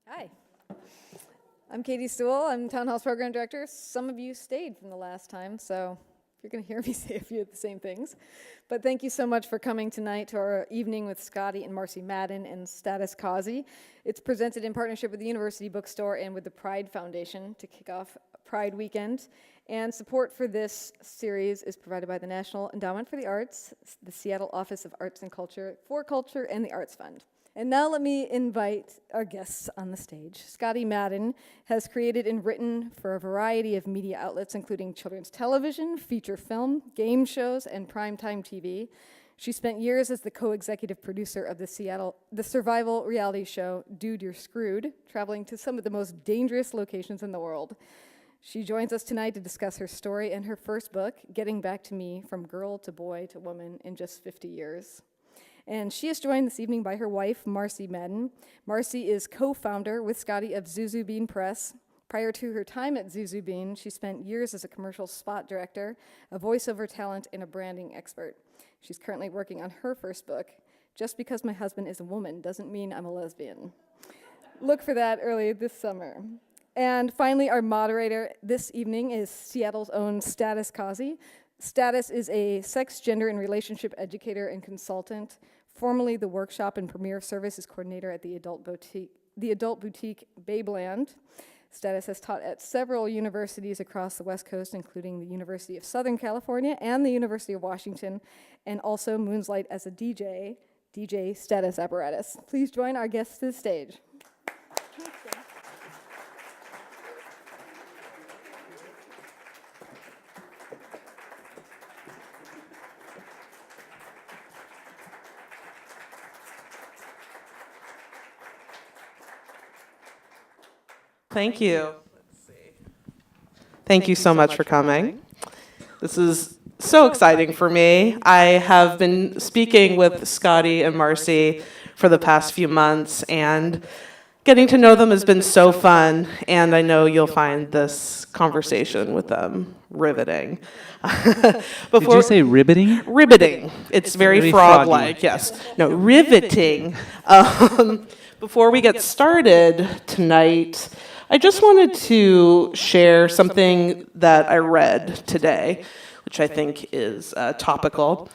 Hi, I'm Katie Stewell. I'm Town Hall's Program Director. Some of you stayed from the last time, so you're going to hear me say a few of the same things. But thank you so much for coming tonight to our evening with Scottie and Marcy Madden and Status Causey. It's presented in partnership with the University Bookstore and with the Pride Foundation to kick off Pride Weekend. And support for this series is provided by the National Endowment for the Arts, the Seattle Office of Arts and Culture, for Culture, and the Arts Fund. And now let me invite our guests on the stage. Scottie Madden has created and written for a variety of media outlets, including children's television, feature film, game shows, and primetime TV. She spent years as the co-executive producer of the survival reality show, Dude, You're Screwed, traveling to some of the most dangerous locations in the world. She joins us tonight to discuss her story and her first book, Getting Back to Me, From Girl to Boy to Woman in Just 50 Years. And she is joined this evening by her wife, Marcy Madden. Marcy is co-founder with Scottie of Zuzu Bean Press. Prior to her time at Zuzu Bean, she spent years as a commercial spot director, a voiceover talent, and a branding expert. She's currently working on her first book, Just Because My Husband is a Woman Doesn't Mean I'm a Lesbian. Look for that early this summer. And finally, our moderator this evening is Seattle's own Status Causey. Status is a sex, gender, and relationship educator and consultant, formerly the workshop and premier services coordinator at the adult boutique Babeland. Status has taught at several universities across the West Coast, including the University of Southern California and the University of Washington, and also moonlight as a DJ Status Apparatus. Please join our guests to the stage. Thank you. Thank you so much for coming. This is so exciting for me. I have been speaking with Scottie and Marcy for the past few months, and getting to know them has been so fun, and I know you'll find this conversation with them riveting. Did you say riveting? Riveting. It's very frog-like, yes. No, riveting. Before we get started tonight, I just wanted to share something that I read today, which I think is topical.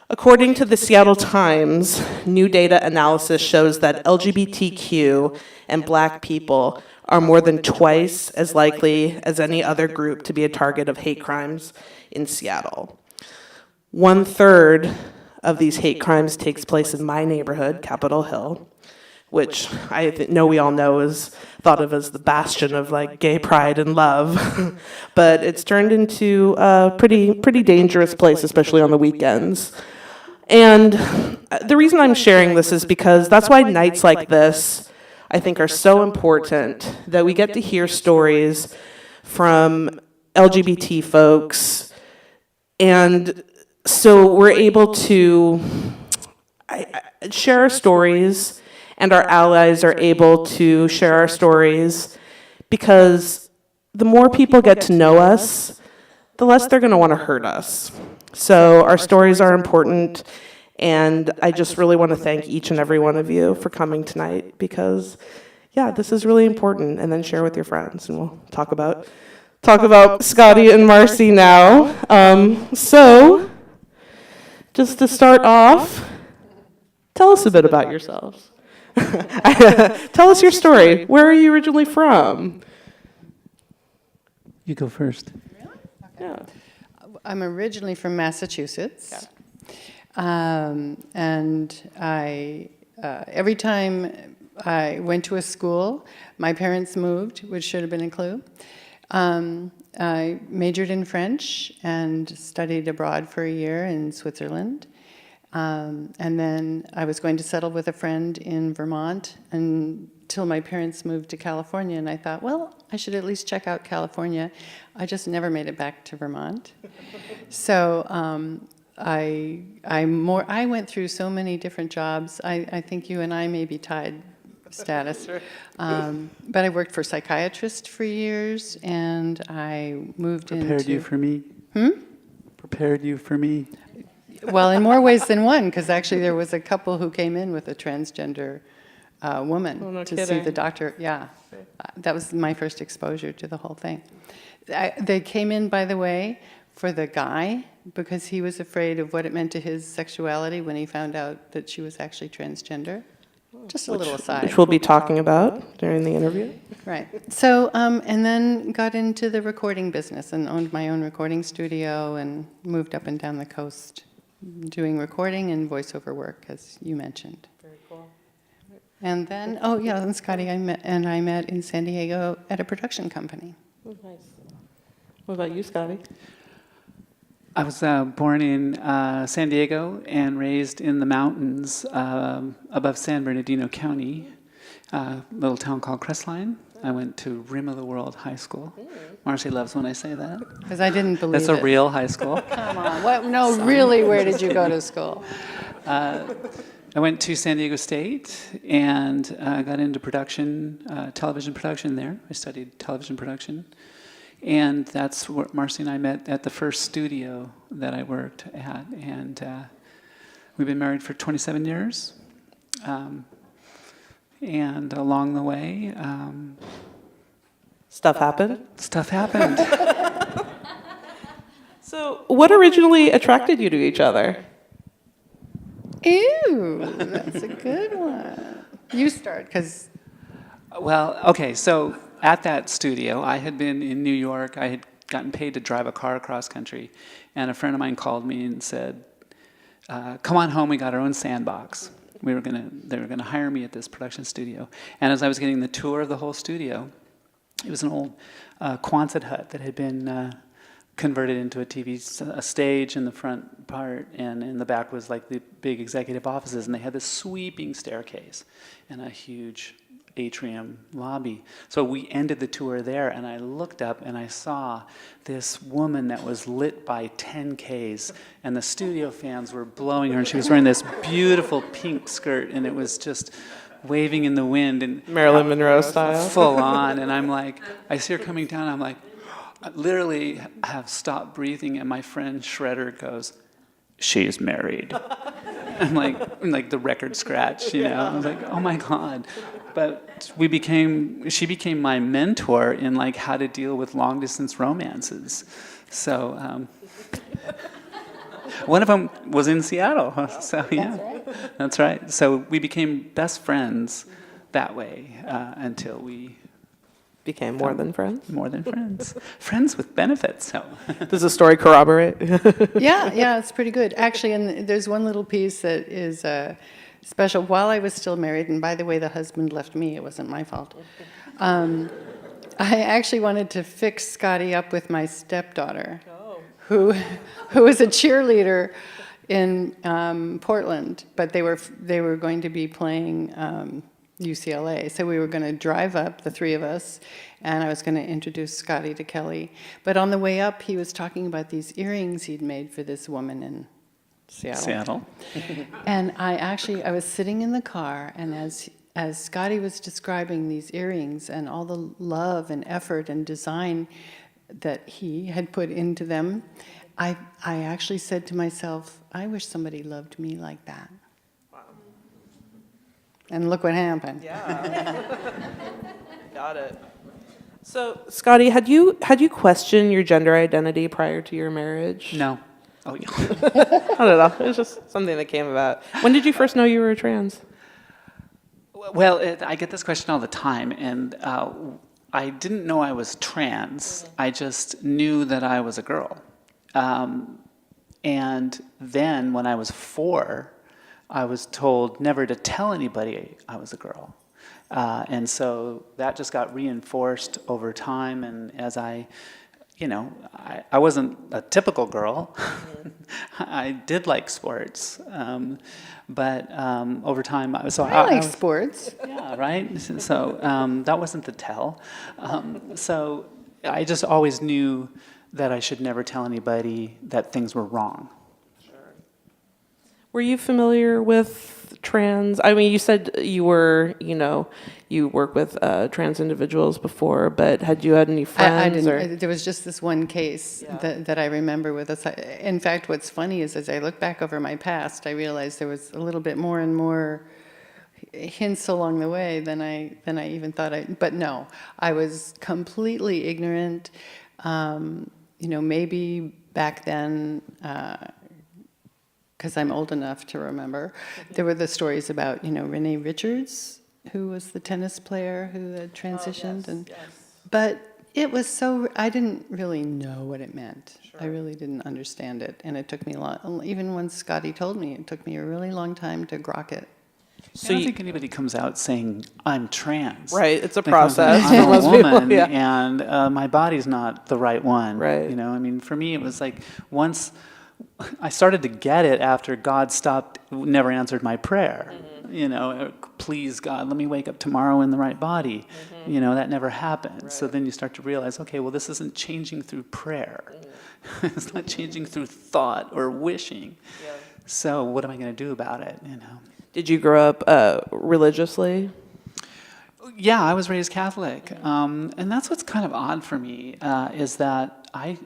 According to the Seattle Times, new data analysis shows that LGBTQ and Black people are more than twice as likely as any other group to be a target of hate crimes in Seattle. 1/3 of these hate crimes takes place in my neighborhood, Capitol Hill, which I know we all know is thought of as the bastion of like gay pride and love, but it's turned into a pretty dangerous place, especially on the weekends. And the reason I'm sharing this is because that's why nights like this, I think, are so important, that we get to hear stories from LGBT folks, and so we're able to share our stories, and our allies are able to share our stories, because the more people get to know us, the less they're going to want to hurt us. So our stories are important, and I just really want to thank each and every one of you for coming tonight, because, yeah, this is really important. And then share with your friends, and we'll talk about Scottie and Marcy now. So, just to start off, tell us a bit about yourselves. Tell us your story. Where are you originally from? You go first. Really? Okay. Yeah. I'm originally from Massachusetts. And I, every time I went to a school, my parents moved, which should have been a clue. I majored in French and studied abroad for a year in Switzerland. And then I was going to settle with a friend in Vermont until my parents moved to California, and I thought, well, I should at least check out California. I just never made it back to Vermont. So I went through so many different jobs. I think you and I may be tied, Status. But I worked for psychiatrists for years, and I moved into... Prepared you for me? Prepared you for me? Well, in more ways than one, because actually there was a couple who came in with a transgender woman Oh, no to see kidding. the doctor. Yeah, that was my first exposure to the whole thing. They came in, by the way, for the guy because he was afraid of what it meant to his sexuality when he found out that she was actually transgender. Just a little aside. Which we'll be talking about during the interview. Right. So, and then got into the recording business and owned my own recording studio and moved up and down the coast doing recording and voiceover work, as you mentioned. Very cool. And then, oh yeah, and Scotty I met in San Diego at a production company. Oh, nice. What about you, Scotty? I was born in San Diego and raised in the mountains above San Bernardino County, a little town called Crestline. I went to Rim of the World High School. Marcy loves when I say that. Because I didn't believe That's a it. real high school. Come on. What? No, really, where did you go to school? I went to San Diego State and got into production, television production there. I studied television production. And that's where Marcy and I met at the first studio that I worked at. And we've been married for 27 years. And along the way, Stuff happened. stuff happened. So, what originally attracted you to each other? Ew, that's a good one. You start, because Well, okay, so at that studio, I had been in New York. I had gotten paid to drive a car across country. And a friend of mine called me and said, come on home, we got our own sandbox. They were gonna hire me at this production studio. And as I was getting the tour of the whole studio, it was an old Quonset hut that had been converted into a a stage in the front part, and in the back was like the big executive offices, and they had this sweeping staircase and a huge atrium lobby. So we ended the tour there, and I looked up and I saw this woman that was lit by 10Ks, and the studio fans were blowing her, and she was wearing this beautiful pink skirt, and it was just waving in the wind, and Marilyn Monroe style. full on. And I'm like, I see her coming down, I'm like, I literally have stopped breathing, and my friend Shredder goes, "She's married." I'm like the record scratch, you know. I was like, oh my God. But she became my mentor in like how to deal with long distance romances. So one of them was in Seattle. So yeah, that's right. So we became best friends that way until we Became more than friends. more than friends, friends with benefits. So Does the story corroborate? yeah, it's pretty good. Actually, and there's one little piece that is special. While I was still married, and by the way, the husband left me, it wasn't my fault. I actually wanted to fix Scotty up with my stepdaughter, who was a cheerleader in Portland, but they were going to be playing UCLA. So we were going to drive up, the three of us, and I was going to introduce Scotty to Kelly. But on the way up, he was talking about these earrings he'd made for this woman in Seattle. And I was sitting in the car, and as Scotty was describing these earrings and all the love and effort and design that he had put into them, I actually said to myself, I wish somebody loved me like that. And look what happened. Yeah. Got it. So, Scotty, had you questioned your gender identity prior to your marriage? no. Oh yeah. I don't know. It was just something that came about. When did you first know you were trans? Well, I get this question all the time, and I didn't know I was trans. I just knew that I was a girl. And then when I was 4, I was told never to tell anybody I was a girl. And so that just got reinforced over time, and as I wasn't a typical girl. I did like sports, but over time, I like sports. Yeah, right. So that wasn't the tell. So I just always knew that I should never tell anybody that things were wrong. Were you familiar with trans? I mean, you said you were, you work with trans individuals before, but had you had any friends? I didn't. There was just this one case that I remember with us. In fact, what's funny is as I look back over my past, I realized there was a little bit more and more hints along the way than I even thought but no, I was completely ignorant. Maybe back then, because I'm old enough to remember, there were the stories about, Renee Richards, who was the tennis player who had transitioned. But it was I didn't really know what it meant. Sure. I really didn't understand it. And it took me a long, even when Scotty told me, it took me a really long time to grok it. So I don't think anybody comes out saying, I'm trans. Right, it's a They come saying, process. I'm a woman, yeah. and my body's not the right one. Right. For me, it was like once I started to get it after God never answered my prayer. Please, God, let me wake up tomorrow in the right body. That never happened. Right. So then you start to realize, okay, well, this isn't changing through prayer. It's not changing through thought or wishing. Yeah. So what am I going to do about it, Did you grow up religiously? Yeah, I was raised Catholic. And that's what's kind of odd for me, is that I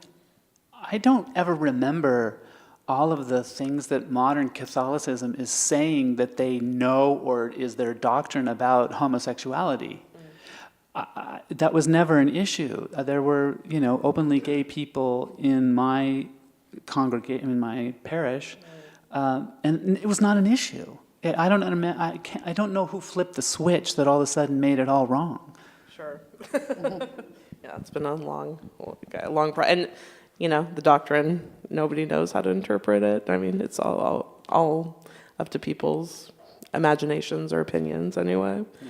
don't ever remember all of the things that modern Catholicism is saying that they know or is their doctrine about homosexuality. That was never an issue. There were, openly gay people in my congregation, in my parish, and it was not an issue. I don't know who flipped the switch that all of a sudden made it all wrong. Sure. Yeah, it's been a long and the doctrine, nobody knows how to interpret it. I mean, it's all up to people's imaginations or opinions anyway. Yeah.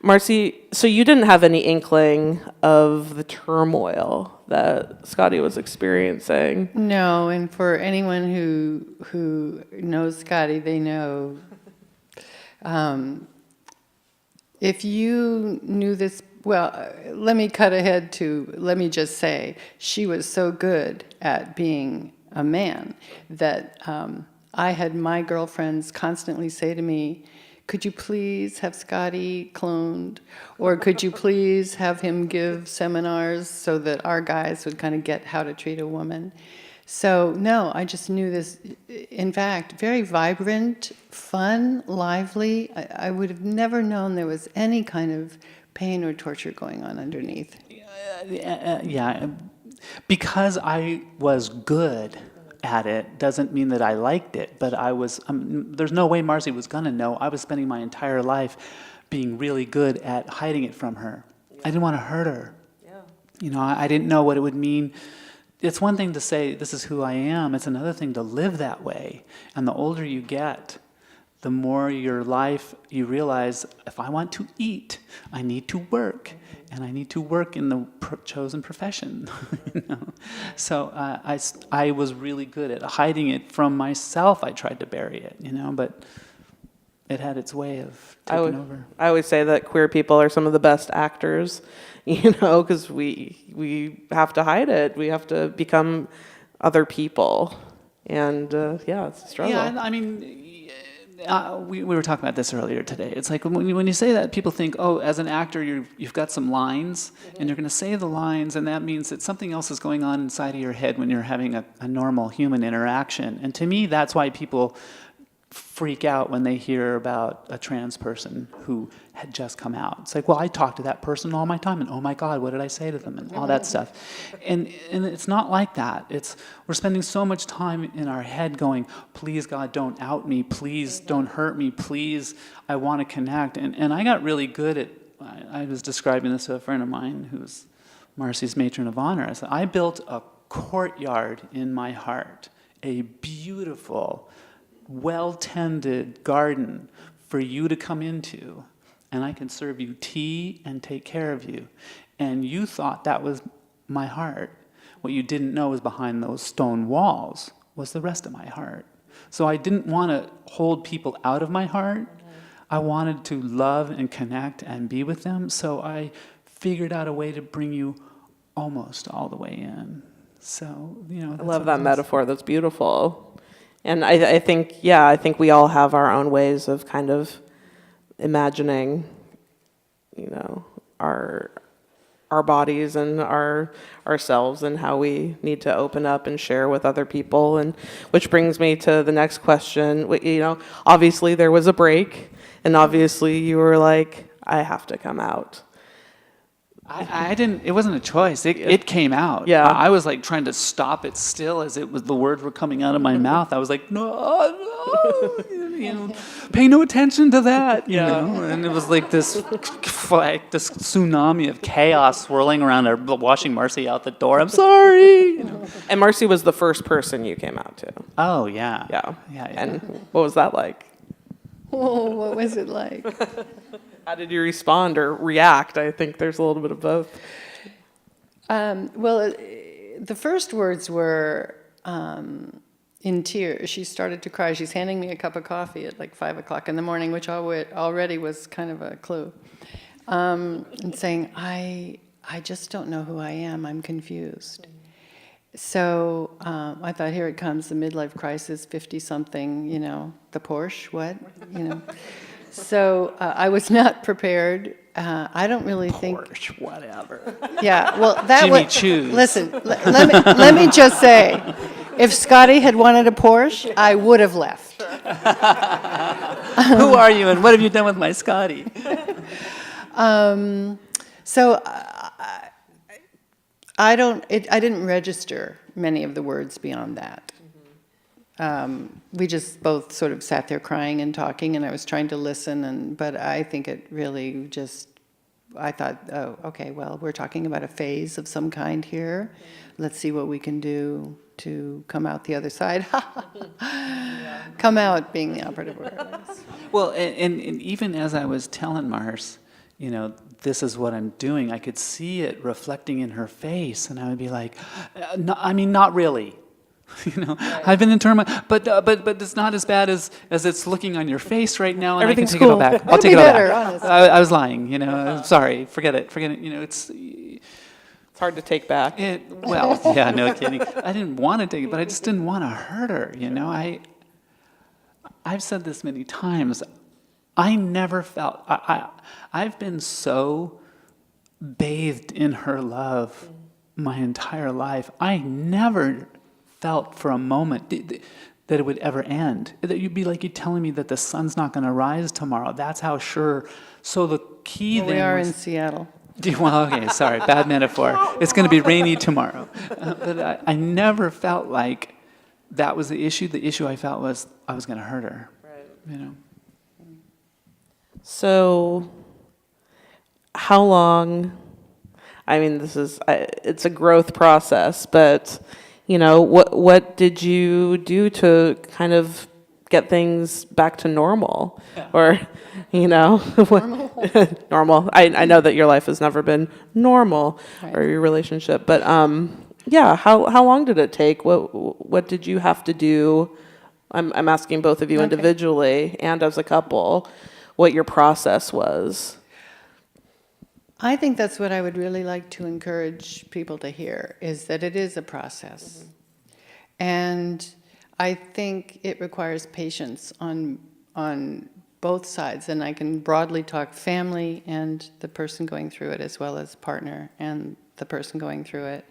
Marcy, so you didn't have any inkling of the turmoil that Scotty was experiencing? No, and for anyone who knows Scotty, they know. If you knew this, well, let me cut ahead let me just say, she was so good at being a man that I had my girlfriends constantly say to me, could you please have Scotty cloned? Or could you please have him give seminars so that our guys would kind of get how to treat a woman? So, no, I just knew this, in fact, very vibrant, fun, lively. I would have never known there was any kind of pain or torture going on underneath. Yeah, because I was good at it doesn't mean that I liked it, but I was, there's no way Marcy was going to know. I was spending my entire life being really good at hiding it from her. Yeah. I didn't want to hurt her. Yeah. I didn't know what it would mean. It's one thing to say, this is who I am. It's another thing to live that way. And the older you get, the more your life, you realize, if I want to eat, I need to work. And I need to work in the chosen profession. So I was really good at hiding it from myself. I tried to bury it, but it had its way of taking over. I always say that queer people are some of the best actors, because we have to hide it. We have to become other people. And it's a struggle. Yeah, I mean, we were talking about this earlier today. It's like when you say that, people think, oh, as an actor, you've got some lines, and you're going to say the lines, and that means that something else is going on inside of your head when you're having a normal human interaction. And to me, that's why people freak out when they hear about a trans person who had just come out. It's like, well, I talk to that person all my time, and oh my God, what did I say to them, and all that stuff. And it's not like that. We're spending so much time in our head going, please God, don't out me, please don't hurt me, please, I want to connect. And I got really good at, I was describing this to a friend of mine who's Marcy's matron of honor. I said, I built a courtyard in my heart, a beautiful, well-tended garden for you to come into, and I can serve you tea and take care of you. And you thought that was my heart. What you didn't know was behind those stone walls was the rest of my heart. So I didn't want to hold people out of my heart. I wanted to love and connect and be with them. So I figured out a way to bring you almost all the way in. So, I love that metaphor. That's beautiful. And I think we all have our own ways of kind of imagining, our our bodies and ourselves and how we need to open up and share with other people. And which brings me to the next question. Obviously there was a break, and obviously you were like, I have to come out. I didn't. It wasn't a choice. It came out. Yeah. I was like trying to stop it still as the words were coming out of my mouth. I was like, no, pay no attention to that. And it was like this tsunami of chaos swirling around her, washing Marcy out the door. I'm sorry. And Marcy was the first person you came out to. Oh yeah. Yeah. Yeah. And what was that like? Oh, what was it like? How did you respond or react? I think there's a little bit of both. Well, the first words were in tears. She started to cry. She's handing me a cup of coffee at like 5 o'clock in the morning, which already was kind of a clue. And saying, I just don't know who I am. I'm confused. So I thought, here it comes, the midlife crisis, 50-something, the Porsche, what? So I was not prepared. I don't really think. Porsche, whatever. Yeah, well, that Jimmy would. Choo's. Listen, let me just say, if Scotty had wanted a Porsche, I would have left. Who are you, and what have you done with my Scotty? So I didn't register many of the words beyond that. We just both sort of sat there crying and talking, and I was trying to listen, but I think it really I thought, oh, okay, well, we're talking about a phase of some kind here. Let's see what we can do to come out the other side. Come out being the operative word. Well, and even as I was telling Mars, this is what I'm doing, I could see it reflecting in her face, and I would be like, no, I mean, not really. I've been in turmoil, but it's not as bad as it's looking on your face right now, and Everything's I can take cool. it all back. I'll It'll take be it all better, back. honestly. I was lying, sorry, forget it. It's hard to take back. well, yeah, no kidding. I didn't want to take it, but I just didn't want to hurt her, I've said this many times. I never felt, I've been so bathed in her love my entire life. I never felt for a moment that it would ever end. That you'd be like, you're telling me that the sun's not going to rise tomorrow. That's how sure. So the key then We are was, in Seattle. well, okay, sorry, bad metaphor. It's going to be rainy tomorrow. But I never felt like that was the issue. The issue I felt was I was going to hurt her. Right. So, how long? I mean, it's a growth process, but what did you do to kind of get things back to normal, or normal? I know that your life has never been normal, Right. or your relationship, but how long did it take? What did you have to do? I'm asking both of you individually and as a couple, what your process was. I think that's what I would really like to encourage people to hear, is that it is a process. And I think it requires patience on both sides, and I can broadly talk family and the person going through it, as well as partner and the person going through it.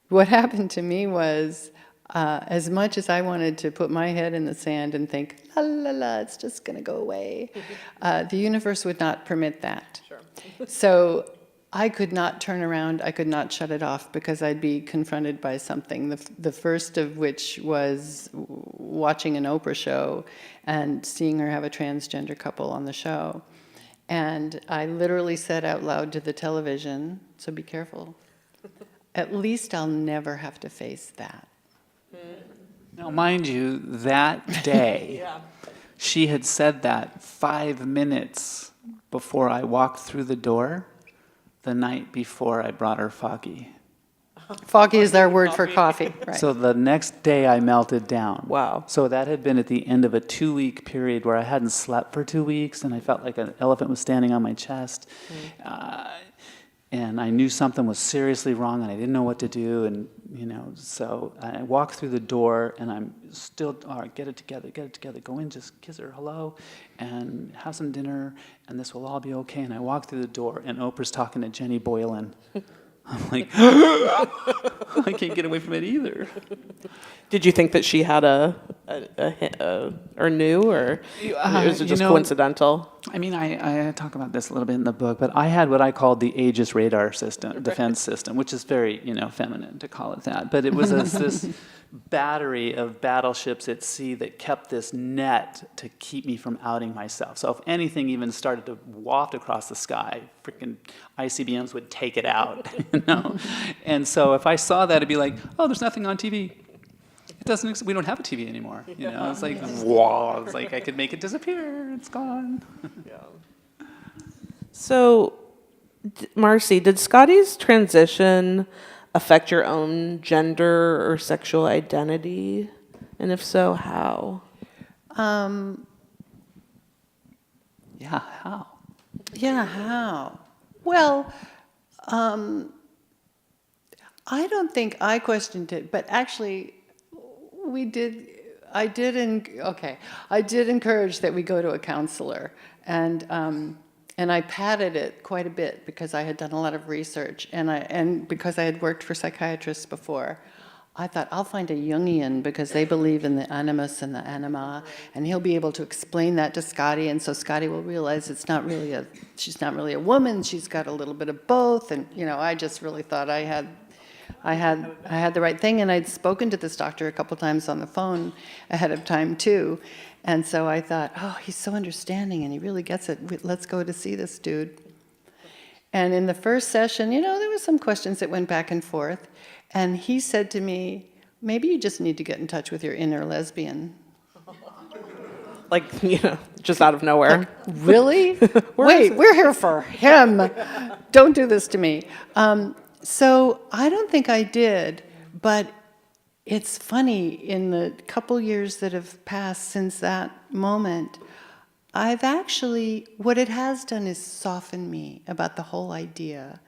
What happened to me was, as much as I wanted to put my head in the sand and think, la la la, it's just going to go away, the universe would not permit that. Sure. So I could not turn around, I could not shut it off, because I'd be confronted by something. The first of which was watching an Oprah show and seeing her have a transgender couple on the show. And I literally said out loud to the television, so be careful, at least I'll never have to face that. Now, mind you, that day, she had said that 5 minutes before I walked through the door, the night before I brought her Foggy. Foggy is our word for coffee, right? So the next day I melted down. Wow. So that had been at the end of a 2-week period where I hadn't slept for 2 weeks, and I felt like an elephant was standing on my chest. and I knew something was seriously wrong, and I didn't know what to do, and so I walk through the door, and I'm still, all right, get it together, go in, just kiss her hello, and have some dinner, and this will all be okay. And I walk through the door, and Oprah's talking to Jenny Boylan. I'm like, I can't get away from it either. Did you think that she had or knew, or was it just coincidental? I mean, I talk about this a little bit in the book, but I had what I called the Aegis radar system, defense system, which is very, feminine to call it that. But it was this battery of battleships at sea that kept this net to keep me from outing myself. So if anything even started to waft across the sky, freaking ICBMs would take it out, And so if I saw that, it'd be like, oh, there's nothing on TV. It doesn't. We don't have a TV anymore. It's like, whoa. It's like I could make it disappear. It's gone. Yeah. So, Marcy, did Scottie's transition affect your own gender or sexual identity? And if so, how? Yeah, how? Yeah, how? Well, I don't think I questioned it, but actually, I did encourage that we go to a counselor, and I padded it quite a bit because I had done a lot of research, and because I had worked for psychiatrists before. I thought, I'll find a Jungian because they believe in the animus and the anima, and he'll be able to explain that to Scottie, and so Scottie will realize she's not really a woman, she's got a little bit of both, and I just really thought I had the right thing, and I'd spoken to this doctor a couple times on the phone ahead of time too, and so I thought, oh, he's so understanding and he really gets it. Let's go to see this dude. And in the first session, there were some questions that went back and forth, and he said to me, maybe you just need to get in touch with your inner lesbian. Like, just out of nowhere. Like, really? Wait, we're here for him. Don't do this to me. So I don't think I did, but it's funny, in the couple years that have passed since that moment, I've actually, what it has done is soften me about the whole idea.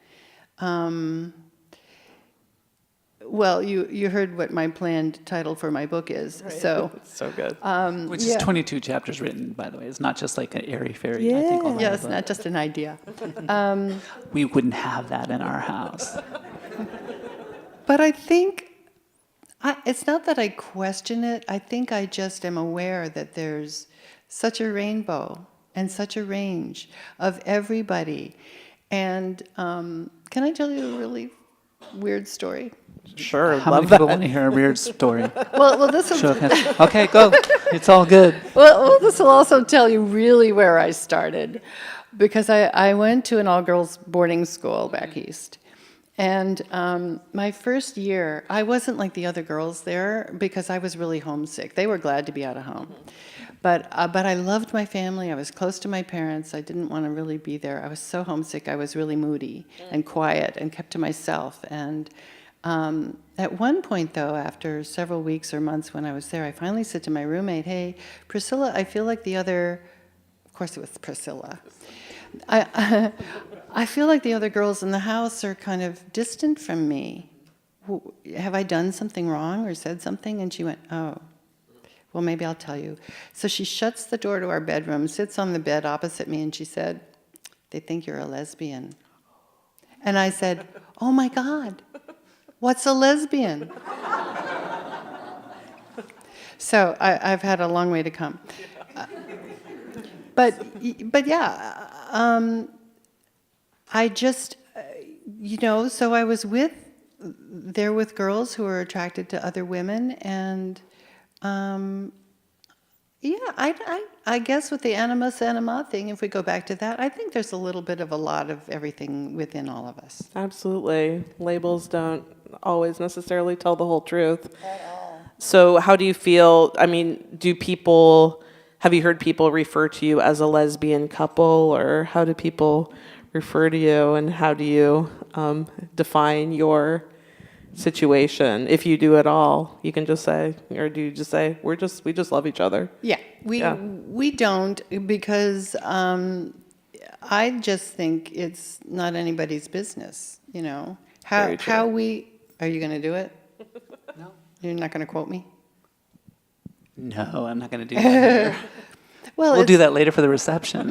Well, you heard what my planned title for my book is, right. So so good. Which is 22 chapters written, by the way. It's not just like an airy-fairy. Yeah. I think Yes, not just an idea. We wouldn't have that in our house. But I think, it's not that I question it, I think I just am aware that there's such a rainbow and such a range of everybody. And can I tell you a really weird story? Sure, How many people want to hear a weird story? Well, this will... Okay, go. It's all good. Well, this will also tell you really where I started. Because I went to an all-girls boarding school back east. And my first year, I wasn't like the other girls there because I was really homesick. They were glad to be out of home. But I loved my family. I was close to my parents. I didn't want to really be there. I was so homesick. I was really moody and quiet and kept to myself. And at one point, though, after several weeks or months when I was there, I finally said to my roommate, hey, Priscilla, I feel like the other... Of course it was Priscilla. I feel like the other girls in the house are kind of distant from me. Have I done something wrong or said something? And she went, oh, well, maybe I'll tell you. So she shuts the door to our bedroom, sits on the bed opposite me, and she said, they think you're a lesbian. And I said, oh my God, what's a lesbian? So I've had a long way to come. But yeah, I just, so I was there with girls who were attracted to other women, and I guess with the animus anima thing, if we go back to that, I think there's a little bit of a lot of everything within all of us. Absolutely. Labels don't always necessarily tell the whole truth. At all. So how do you feel, have you heard people refer to you as a lesbian couple, or how do people refer to you, and how do you define your situation? If you do at all, you can just say, or do you just say, we just love each other? Yeah, we don't, because I just think it's not anybody's business, you know. Very true. Are you going to do it? No. You're not going to quote me? No, I'm not going to do that here. Well, We'll do that later for the reception.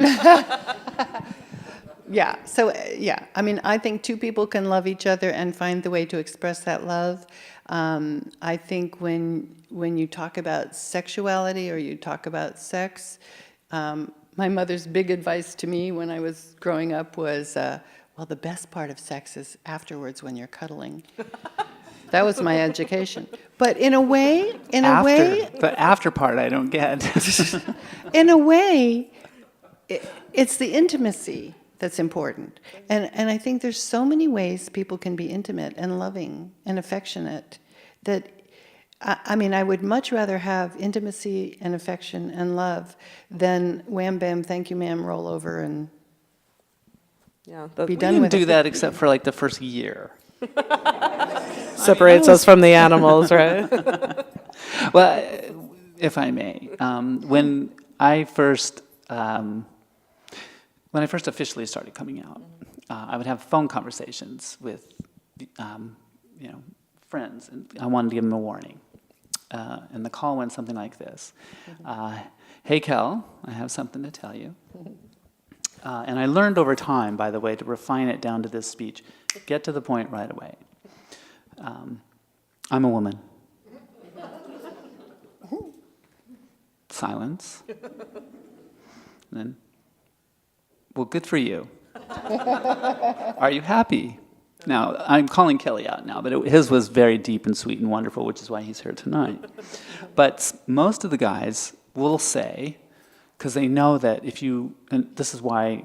Yeah. So, yeah. I mean, I think two people can love each other and find the way to express that love. I think when you talk about sexuality or you talk about sex, my mother's big advice to me when I was growing up was, well, the best part of sex is afterwards when you're cuddling. That was my education. But in a way, The after part I don't get. in a way, it's the intimacy that's important. And I think there's so many ways people can be intimate and loving and affectionate that, I mean, I would much rather have intimacy and affection and love than wham, bam, thank you, ma'am, roll over and Yeah, be We done didn't with do it. that except for like the first year. separates us from the animals, right? Well, if I may, when I first officially started coming out, I would have phone conversations with, friends, and I wanted to give them a warning. And the call went something like this: "Hey, Kel, I have something to tell you." And I learned over time, by the way, to refine it down to this speech. Get to the point right away. I'm a woman. Silence. And then, well, good for you. Are you happy? Now, I'm calling Kelly out now, but his was very deep and sweet and wonderful, which is why he's here tonight. But most of the guys will say, because they know that and this is why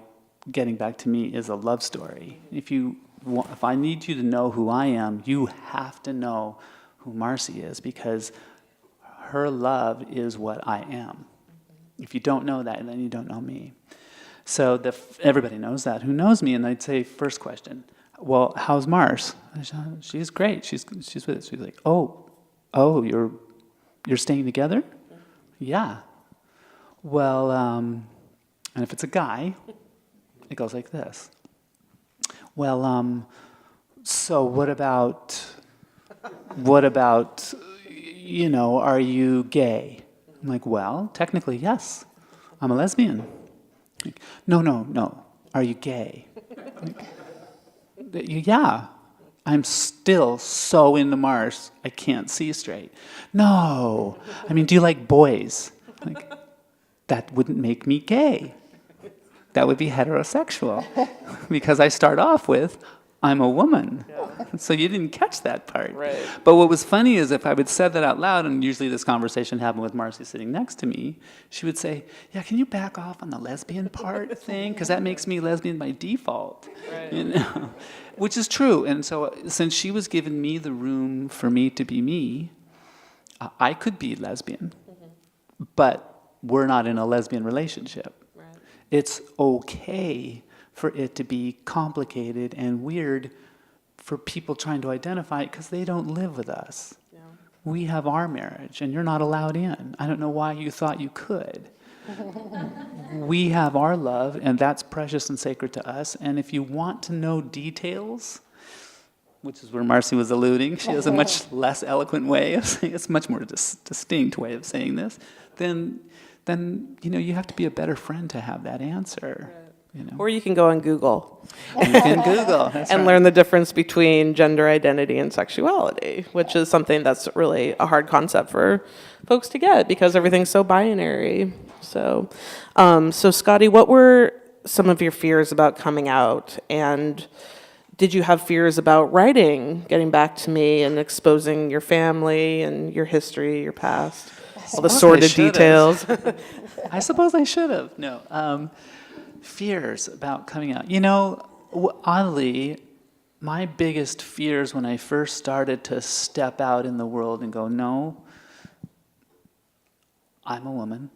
getting back to me is a love story. If I need you to know who I am, you have to know who Marcy is, because her love is what I am. If you don't know that, then you don't know me. So everybody knows that who knows me, and I'd say, first question, well, how's Mars? She's great. She's with us. She's like, oh, you're staying together? Yeah. Well, and if it's a guy, it goes like this. Well, so what about, are you gay? I'm like, well, technically, yes. I'm a lesbian. Like, no. Are you gay? Like, yeah. I'm still so into Mars, I can't see straight. No. I mean, do you like boys? Like, that wouldn't make me gay. That would be heterosexual. Because I start off with, I'm a woman. Yeah. So you didn't catch that part. Right. But what was funny is if I would said that out loud, and usually this conversation happened with Marcy sitting next to me, she would say, yeah, can you back off on the lesbian part thing? Because that makes me lesbian by default. Right. Which is true. And so since she was giving me the room for me to be me, I could be lesbian. Mm-hmm. But we're not in a lesbian relationship. Right. It's okay for it to be complicated and weird for people trying to identify it because they don't live with us. Yeah. We have our marriage, and you're not allowed in. I don't know why you thought you could. We have our love, and that's precious and sacred to us. And if you want to know details, which is where Marcy was alluding, she has a much less eloquent way of saying, it's much more distinct way of saying this, then you have to be a better friend to have that answer. Right. Or you can go on Google. You can Google. That's and right. learn the difference between gender identity and sexuality, which is something that's really a hard concept for folks to get because everything's so binary. So Scotty, what were some of your fears about coming out? And did you have fears about writing, getting back to me and exposing your family and your history, your past, all the sordid details? I suppose I should have. No. Fears about coming out. Oddly, my biggest fears when I first started to step out in the world and go, no, I'm a woman,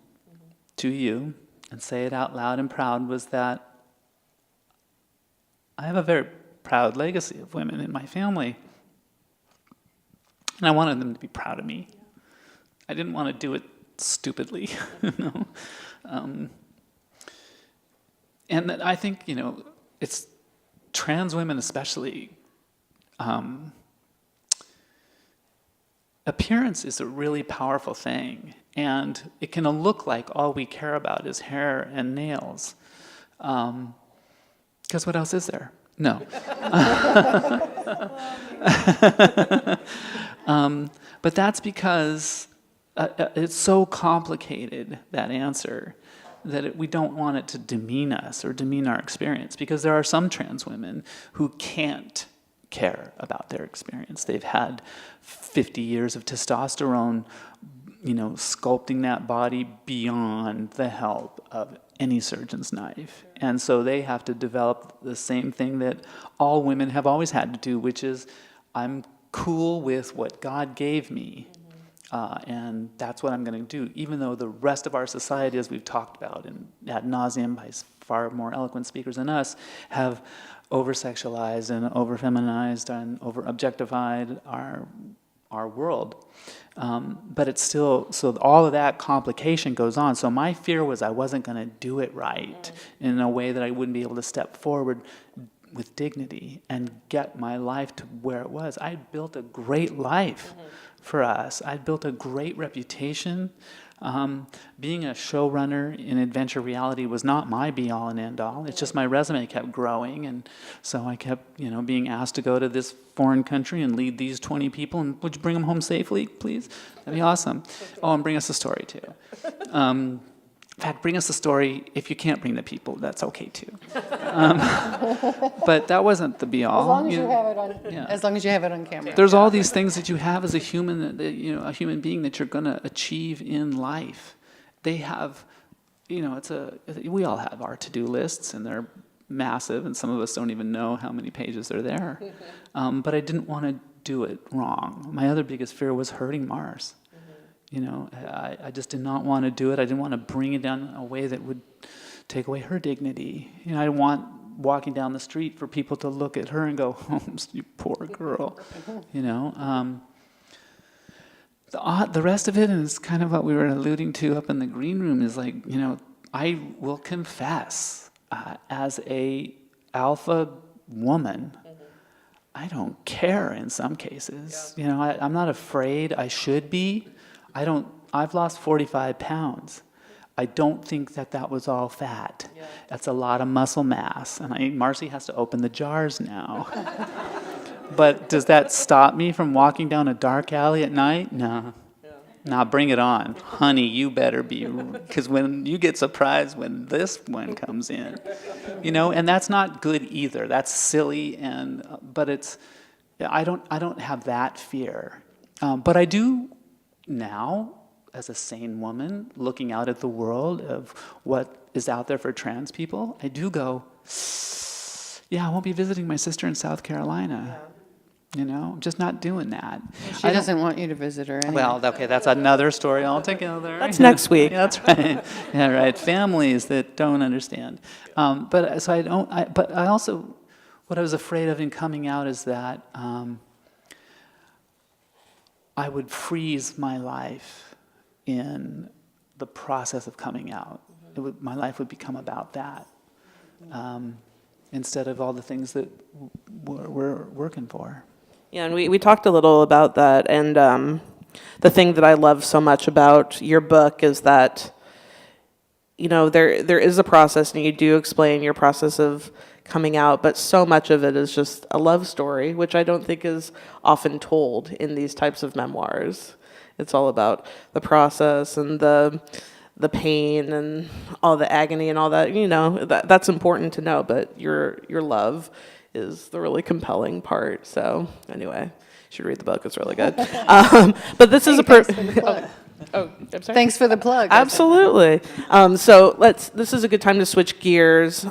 to you, and say it out loud and proud, was that I have a very proud legacy of women in my family. And I wanted them to be proud of me. I didn't want to do it stupidly, and I think, it's trans women especially, appearance is a really powerful thing, and it can look like all we care about is hair and nails. Because what else is there? No. But that's because it's so complicated, that answer, that we don't want it to demean us or demean our experience, because there are some trans women who can't care about their experience. They've had 50 years of testosterone, sculpting that body beyond the help of any surgeon's knife. And so they have to develop the same thing that all women have always had to do, which is, I'm cool with what God gave me. And that's what I'm going to do, even though the rest of our society, as we've talked about and ad nauseum by far more eloquent speakers than us, have over-sexualized and over-feminized and over-objectified our world. But it's still, so all of that complication goes on. So my fear was I wasn't going to do it right in a way that I wouldn't be able to step forward with dignity and get my life to where it was. I built a great life for us. I built a great reputation. Being a showrunner in adventure reality was not my be-all and end-all. It's just my resume kept growing, and so I kept, being asked to go to this foreign country and lead these 20 people, and would you bring them home safely, please? That'd be awesome. Oh, and bring us a story, too. In fact, bring us a story. If you can't bring the people, that's okay, too. But that wasn't the be-all. As long as you have it on, as long as you have it on camera. There's all these things that you have as a human, a human being that you're going to achieve in life. They have, we all have our to-do lists, and they're massive, and some of us don't even know how many pages are there. But I didn't want to do it wrong. My other biggest fear was hurting Mars. I just did not want to do it. I didn't want to bring it down in a way that would take away her dignity. I didn't want walking down the street for people to look at her and go, "Oh, you poor girl," The rest of it is kind of what we were alluding to up in the green room. Is like, I will confess, as a alpha woman, I don't care in some cases. I'm not afraid. I should be. I've lost 45 pounds. I don't think that was all fat. Yeah. That's a lot of muscle mass. And Marcy has to open the jars now. But does that stop me from walking down a dark alley at night? No. Yeah. Now bring it on. Honey, you better be, because when you get surprised when this one comes in, and that's not good either. That's silly, but I don't have that fear. But I do now, as a sane woman, looking out at the world of what is out there for trans people, I do go, I won't be visiting my sister in South Carolina. I'm just not doing that. She doesn't want you to visit her anyway. Well, okay, that's another story altogether. That's next week. Yeah, that's right. Yeah, right. Families that don't understand. But I also, what I was afraid of in coming out is that I would freeze my life in the process of coming out. My life would become about that, instead of all the things that we're working for. Yeah, and we talked a little about that, and the thing that I love so much about your book is that, there is a process, and you do explain your process of coming out, but so much of it is just a love story, which I don't think is often told in these types of memoirs. It's all about the process and the pain and all the agony and all that. That's important to know, but your love is the really compelling part. So anyway, you should read the book. It's really good. But this is Oh, I'm sorry. Thanks for the plug. Absolutely. So this is a good time to switch gears.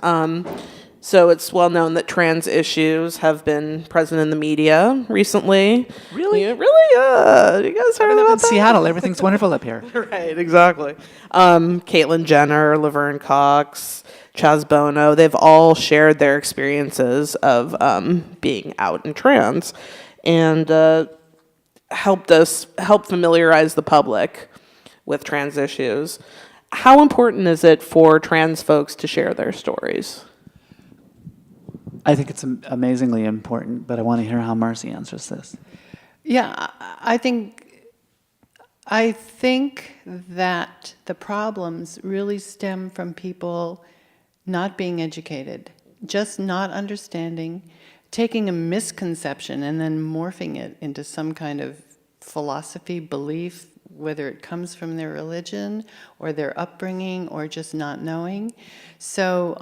So it's well known that trans issues have been present in the media recently. Really? Yeah, really? You guys heard about in that? Seattle, everything's wonderful up here. Right, exactly. Caitlyn Jenner, Laverne Cox, Chaz Bono, they've all shared their experiences of being out and trans, and help familiarize the public with trans issues. how important is it for trans folks to share their stories? I think it's amazingly important, but I want to hear how Marcy answers this. Yeah, I think that the problems really stem from people not being educated, just not understanding, taking a misconception and then morphing it into some kind of philosophy, belief, whether it comes from their religion or their upbringing or just not knowing. So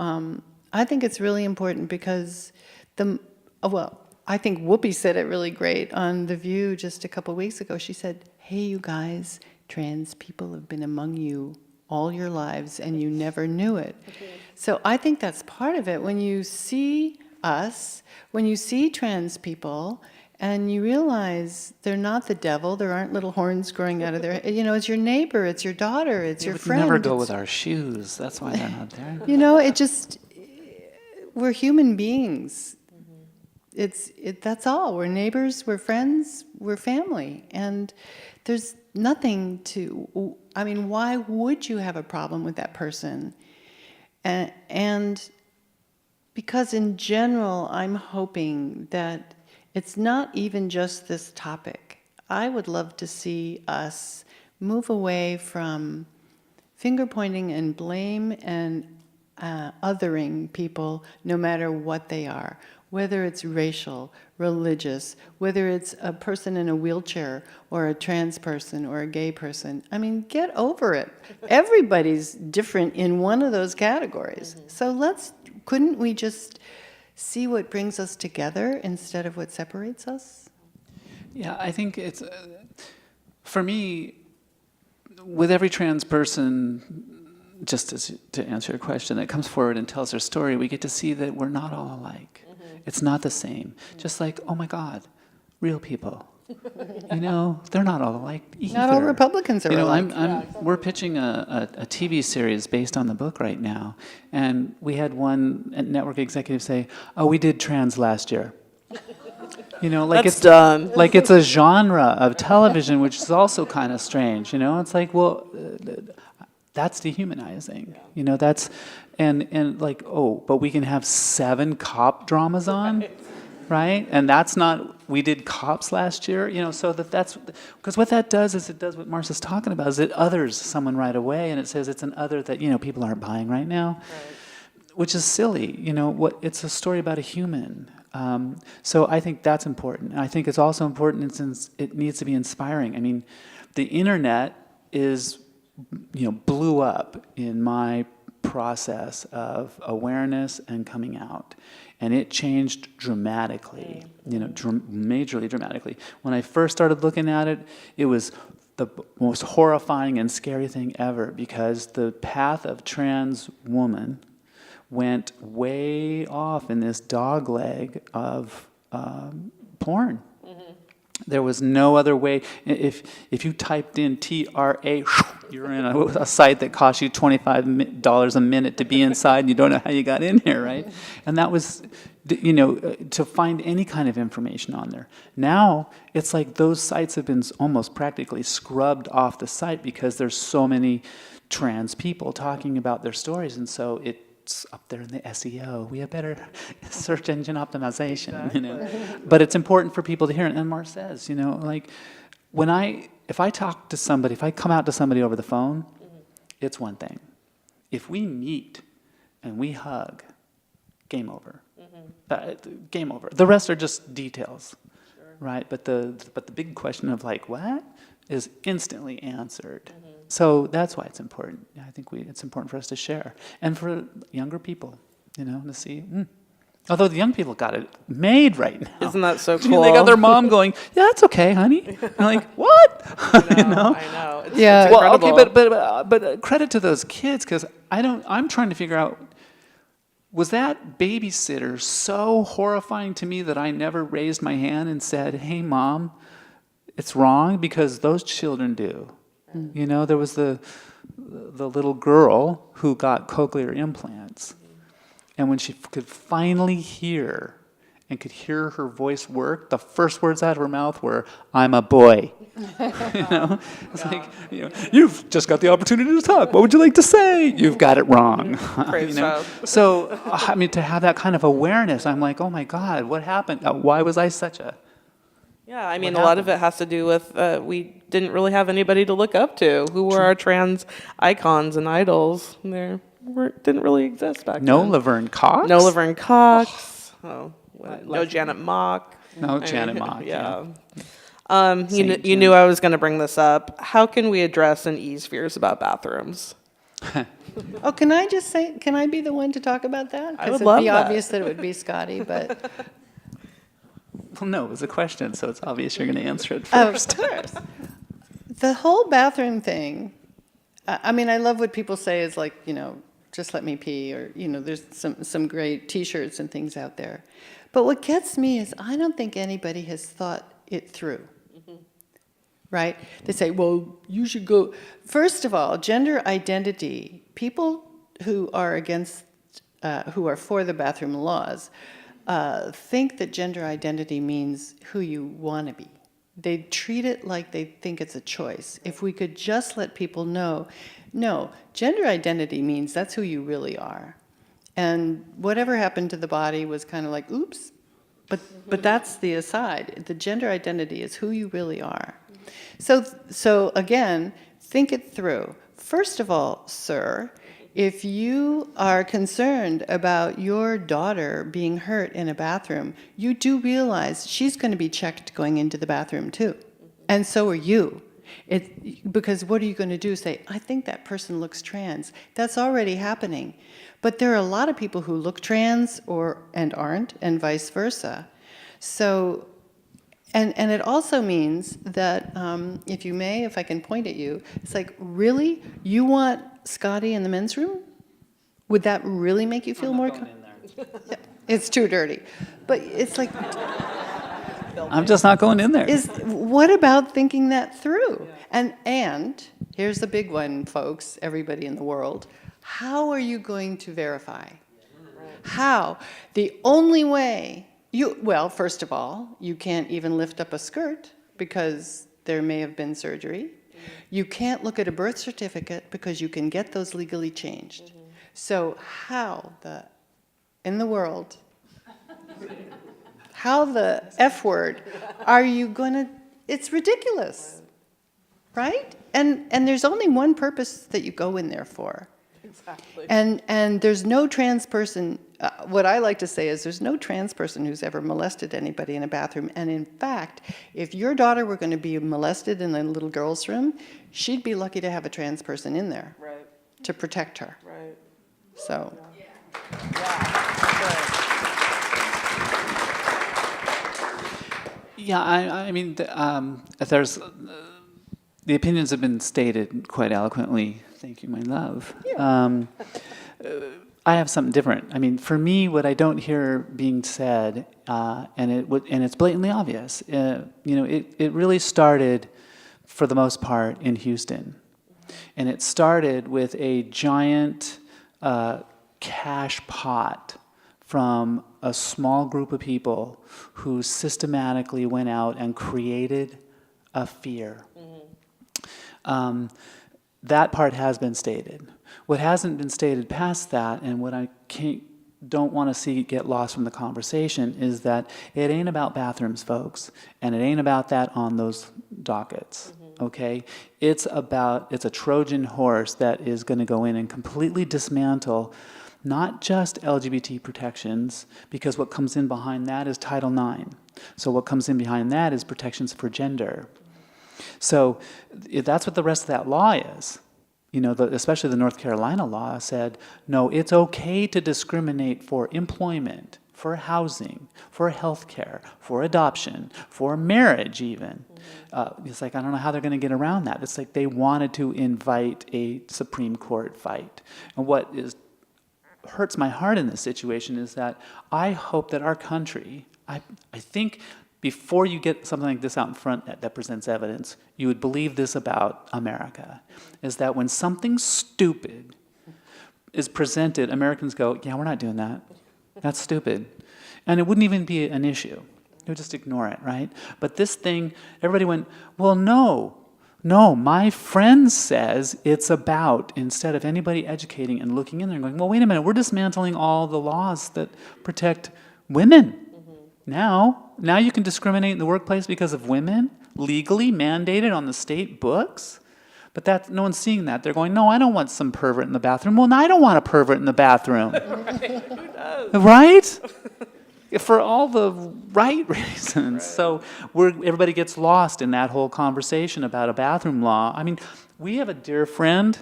I think it's really important because I think Whoopi said it really great on The View just a couple weeks ago. She said, hey, you guys, trans people have been among you all your lives and you never knew it. Okay. So I think that's part of it. When you see us, when you see trans people, and you realize they're not the devil, there aren't little horns growing out of their head. You know, it's your neighbor, it's your daughter, it's your friend. They would never go with our shoes. That's why they're not there. You know, we're human beings. That's all. We're neighbors, we're friends, we're family. And there's nothing why would you have a problem with that person? And because in general, I'm hoping that it's not even just this topic. I would love to see us move away from finger pointing and blame and othering people no matter what they are, whether it's racial, religious, whether it's a person in a wheelchair or a trans person or a gay person. I mean, get over it. Everybody's different in one of those categories. Mm-hmm. So couldn't we just see what brings us together instead of what separates us? Yeah, I think it's, for me, with every trans person, just to answer your question, that comes forward and tells their story, we get to see that we're not all alike. Mm-hmm. It's not the same. Mm-hmm. Just like, oh my God, real people. They're not all alike either. Not all Republicans are alike. We're pitching a TV series based on the book right now, and we had one network executive say, "Oh, we did trans last year." Like That's done. Like it's a genre of television, which is also kind of strange. It's like, well, that's dehumanizing. That's and like, oh, but we can have 7 cop dramas on. Right? And that's not, we did cops last year, so that's, because what that does is it does what Marcy's talking about, is it others someone right away, and it says it's an other that, people aren't buying right now, right. Which is silly, it's a story about a human. So I think that's important. And I think it's also important since it needs to be inspiring. I mean, the internet blew up in my process of awareness and coming out. And it changed dramatically, majorly dramatically. When I first started looking at it, it was the most horrifying and scary thing ever because the path of trans woman went way off in this dogleg of porn. Mm-hmm. There was no other way. If you typed in TRA, you're in a site that costs you $25 a minute to be inside, and you don't know how you got in here, right? And that was, to find any kind of information on there. Now, it's like those sites have been almost practically scrubbed off the site because there's so many trans people talking about their stories, and so it's up there in the SEO. We have better search engine optimization, exactly. But it's important for people to hear it. And Mark says, like, if I talk to somebody, if I come out to somebody over the phone, mm-hmm. It's one thing. If we meet and we hug, game over. Mm-hmm. Game over. The rest are just details, sure. Right? But the big question of like what is instantly answered. Mm-hmm. So that's why it's important. I think it's important for us to share, and for younger people, to see. Although the young people got it made right now. Isn't that so cool? They got their mom going, "Yeah, that's okay, honey." And like, what? I know. It's well, incredible. Okay, but credit to those kids because I'm trying to figure out. Was that babysitter so horrifying to me that I never raised my hand and said, "Hey, Mom, it's wrong," because those children do. Mm. There was the little girl who got cochlear implants, and when she could finally hear and could hear her voice work, the first words out of her mouth were, "I'm a boy." It's like, you've just got the opportunity to talk. What would you like to say? You've got it wrong. Praise God. So, I mean, to have that kind of awareness, I'm like, oh my God, what happened? Why was I such a... Yeah, I mean, a lot of it has to do with we didn't really have anybody to look up to. Who were our trans icons and idols? Didn't really exist back No then. Laverne Cox? No Laverne Cox. No Janet Mock. No Janet Mock. Yeah. Saint You knew I was going to bring this up. How can we address and ease fears about bathrooms? Oh, can I just say, can I be the one to talk about that? I would Because love it'd be that. obvious that it would be Scotty, but Well, no, it was a question, so it's obvious you're going to answer it of first. course. The whole bathroom thing, I mean, I love what people say is like, just let me pee, or, there's some great T-shirts and things out there. But what gets me is I don't think anybody has thought it through. Right? They say, well, you should go. First of all, gender identity, people who are who are for the bathroom laws, think that gender identity means who you want to be. They treat it like they think it's a choice. If we could just let people know, no, gender identity means that's who you really are. And whatever happened to the body was kind of like, oops. But that's the aside. The gender identity is who you really are. So again, think it through. First of all, sir, if you are concerned about your daughter being hurt in a bathroom, you do realize she's going to be checked going into the bathroom too. And so are you. Because what are you going to do? Say, I think that person looks trans. That's already happening. But there are a lot of people who look trans and aren't, and vice versa. So, and it also means that, if you may, if I can point at you, it's like, really? You want Scotty in the men's room? Would that really make you feel more comfortable? It's too dirty. But it's like... I'm just not going in there. What about thinking that through? Yeah. And here's the big one, folks, everybody in the world. How are you going to verify? How? The only way well, first of all, you can't even lift up a skirt because there may have been surgery. You can't look at a birth certificate because you can get those legally changed. So how in the world, how the F word are you going to, it's ridiculous, right? And there's only one purpose that you go in there for. Exactly. And there's no trans person, what I like to say is there's no trans person who's ever molested anybody in a bathroom. And in fact, if your daughter were going to be molested in a little girl's room, she'd be lucky to have a trans person in there to protect her. Right. So. Yeah, I mean, there's the opinions have been stated quite eloquently. Thank you, my love. Yeah. I have something different. I mean, for me, what I don't hear being said, and it's blatantly obvious. It really started, for the most part, in Houston, and it started with a giant cash pot from a small group of people who systematically went out and created a fear. That part has been stated. What hasn't been stated past that, and what I don't want to see get lost from the conversation, is that it ain't about bathrooms, folks, and it ain't about that on those dockets, okay? It's a Trojan horse that is going to go in and completely dismantle not just LGBT protections, because what comes in behind that is Title IX. So what comes in behind that is protections for gender. So that's what the rest of that law is. Especially the North Carolina law said, no, it's okay to discriminate for employment, for housing, for health care, for adoption, for marriage even. It's like, I don't know how they're going to get around that. It's like they wanted to invite a Supreme Court fight. And what hurts my heart in this situation is that I hope that our country, I think before you get something like this out in front that presents evidence, you would believe this about America, is that when something stupid is presented, Americans go, yeah, we're not doing that. That's stupid. And it wouldn't even be an issue. They would just ignore it, right? But this thing, everybody went, well, no, my friend says it's about, instead of anybody educating and looking in there and going, well, wait a minute, we're dismantling all the laws that protect women. Now you can discriminate in the workplace because of women, legally mandated on the state books. But no one's seeing that. They're going, no, I don't want some pervert in the bathroom. Well, no, I don't want a pervert in the bathroom. Right? Who does? Right? For all the right reasons. Right. So everybody gets lost in that whole conversation about a bathroom law. I mean, we have a dear friend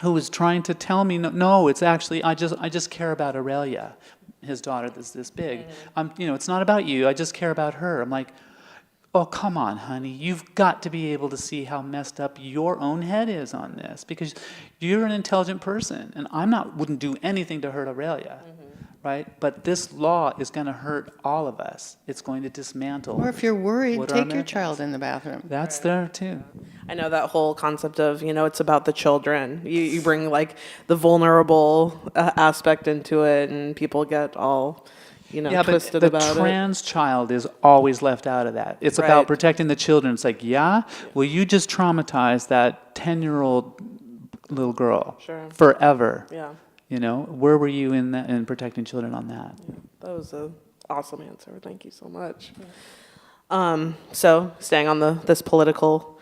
who was trying to tell me, no, it's actually, I just care about Aurelia, his daughter that's this big. It's not about you, I just care about her. I'm like, oh, come on, honey. You've got to be able to see how messed up your own head is on this, because you're an intelligent person, and wouldn't do anything to hurt Aurelia, right? But this law is going to hurt all of us. It's going to dismantle. Or if you're worried, take your child in the bathroom. That's there too. I know that whole concept of, it's about the children. You bring like the vulnerable aspect into it, and people get all, twisted about it. The trans child is always left out of that. It's about protecting the children. It's like, well, you just traumatized that 10-year-old little girl forever. Yeah. Where were you in protecting children on that? Yeah, that was an awesome answer. Thank you so much. So staying on this political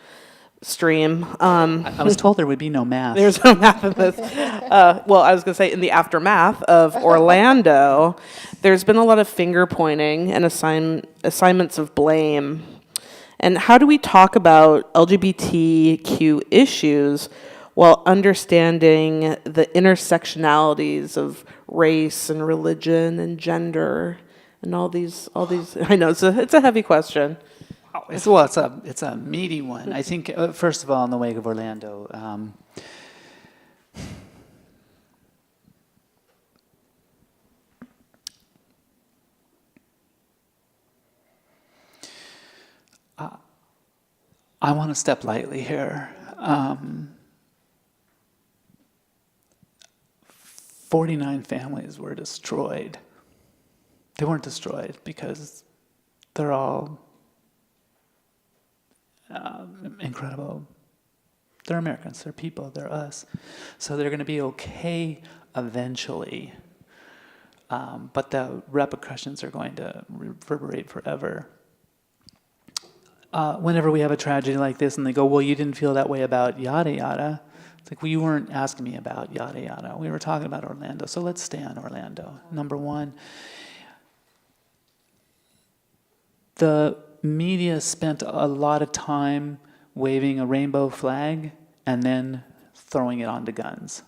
stream. I was told there would be no math. There's no math in this. Well, I was going to say, in the aftermath of Orlando, there's been a lot of finger pointing and assignments of blame. And how do we talk about LGBTQ issues while understanding the intersectionalities of race and religion and gender and all these? I know it's a heavy question. It's a meaty one. I think, first of all, in the wake of Orlando, I want to step lightly here. 49 families were destroyed. They weren't destroyed because they're all incredible. They're Americans, they're people, they're us. So they're going to be okay eventually. But the repercussions are going to reverberate forever. Whenever we have a tragedy like this and they go, well, you didn't feel that way about yada yada. It's like, well, you weren't asking me about yada yada. We were talking about Orlando, so let's stay on Orlando. Number one, the media spent a lot of time waving a rainbow flag and then throwing it onto guns.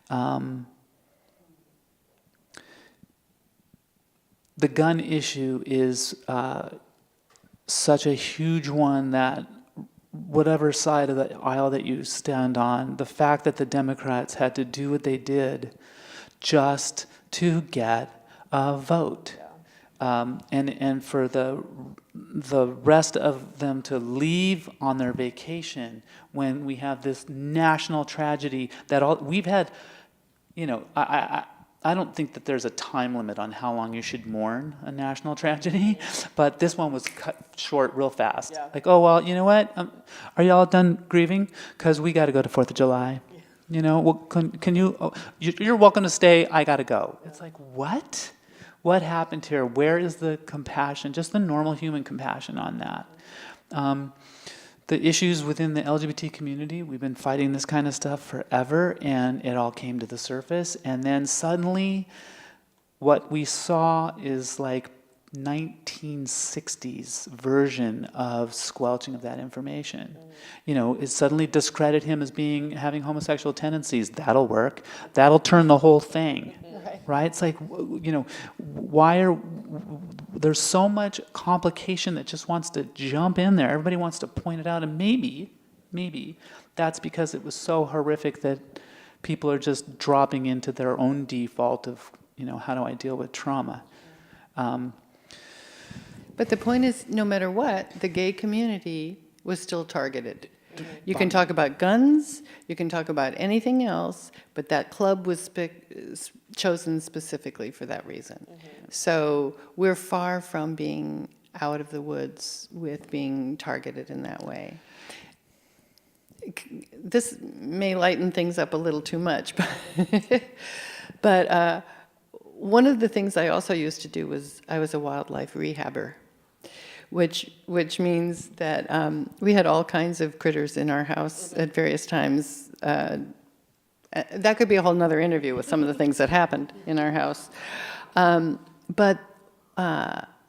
The gun issue is such a huge one that whatever side of the aisle that you stand on, the fact that the Democrats had to do what they did just to get a vote. And for the rest of them to leave on their vacation when we have this national tragedy that we've had, I don't think that there's a time limit on how long you should mourn a national tragedy, but this one was cut short real fast. Yeah. Like, oh, well, you know what? Are y'all done grieving? Because we got to go to 4th of July. Yeah. Well, can you, you're welcome to stay, I got to go. It's like, what? What happened here? Where is the compassion, just the normal human compassion on that? The issues within the LGBT community, we've been fighting this kind of stuff forever, and it all came to the surface. And then suddenly, what we saw is like 1960s version of squelching of that information. It suddenly discredited him as having homosexual tendencies. That'll work. That'll turn the whole thing. Right? It's like, there's so much complication that just wants to jump in there. Everybody wants to point it out, and maybe that's because it was so horrific that people are just dropping into their own default of, how do I deal with trauma? But the point is, no matter what, the gay community was still targeted. You can talk about guns, you can talk about anything else, but that club was chosen specifically for that reason. So we're far from being out of the woods with being targeted in that way. This may lighten things up a little too much, but one of the things I also used to do was I was a wildlife rehabber, which means that we had all kinds of critters in our house at various times. That could be a whole nother interview with some of the things that happened in our house. But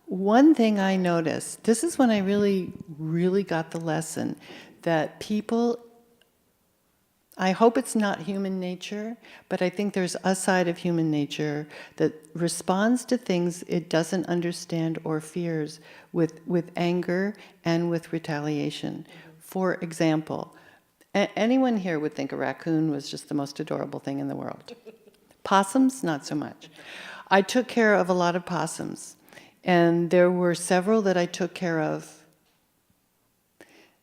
one thing I noticed, this is when I really, really got the lesson, that people, I hope it's not human nature, but I think there's a side of human nature that responds to things it doesn't understand or fears with anger and with retaliation. For example, anyone here would think a raccoon was just the most adorable thing in the world. Possums, not so much. I took care of a lot of possums, and there were several that I took care of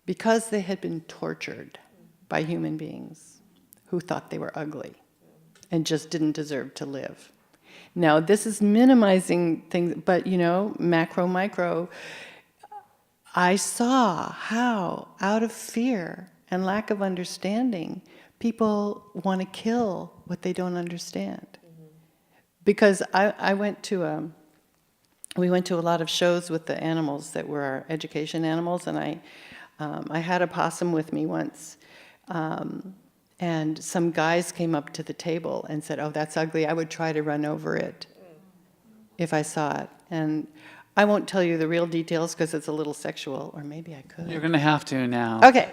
because they had been tortured by human beings who thought they were ugly and just didn't deserve to live. Now, this is minimizing things, but macro, micro, I saw how, out of fear and lack of understanding, people want to kill what they don't understand. Because we went to a lot of shows with the animals that were our education animals, and I had a possum with me once, and some guys came up to the table and said, "Oh, that's ugly. I would try to run over it if I saw it." And I won't tell you the real details because it's a little sexual, or maybe I could. You're going to have to now. Okay.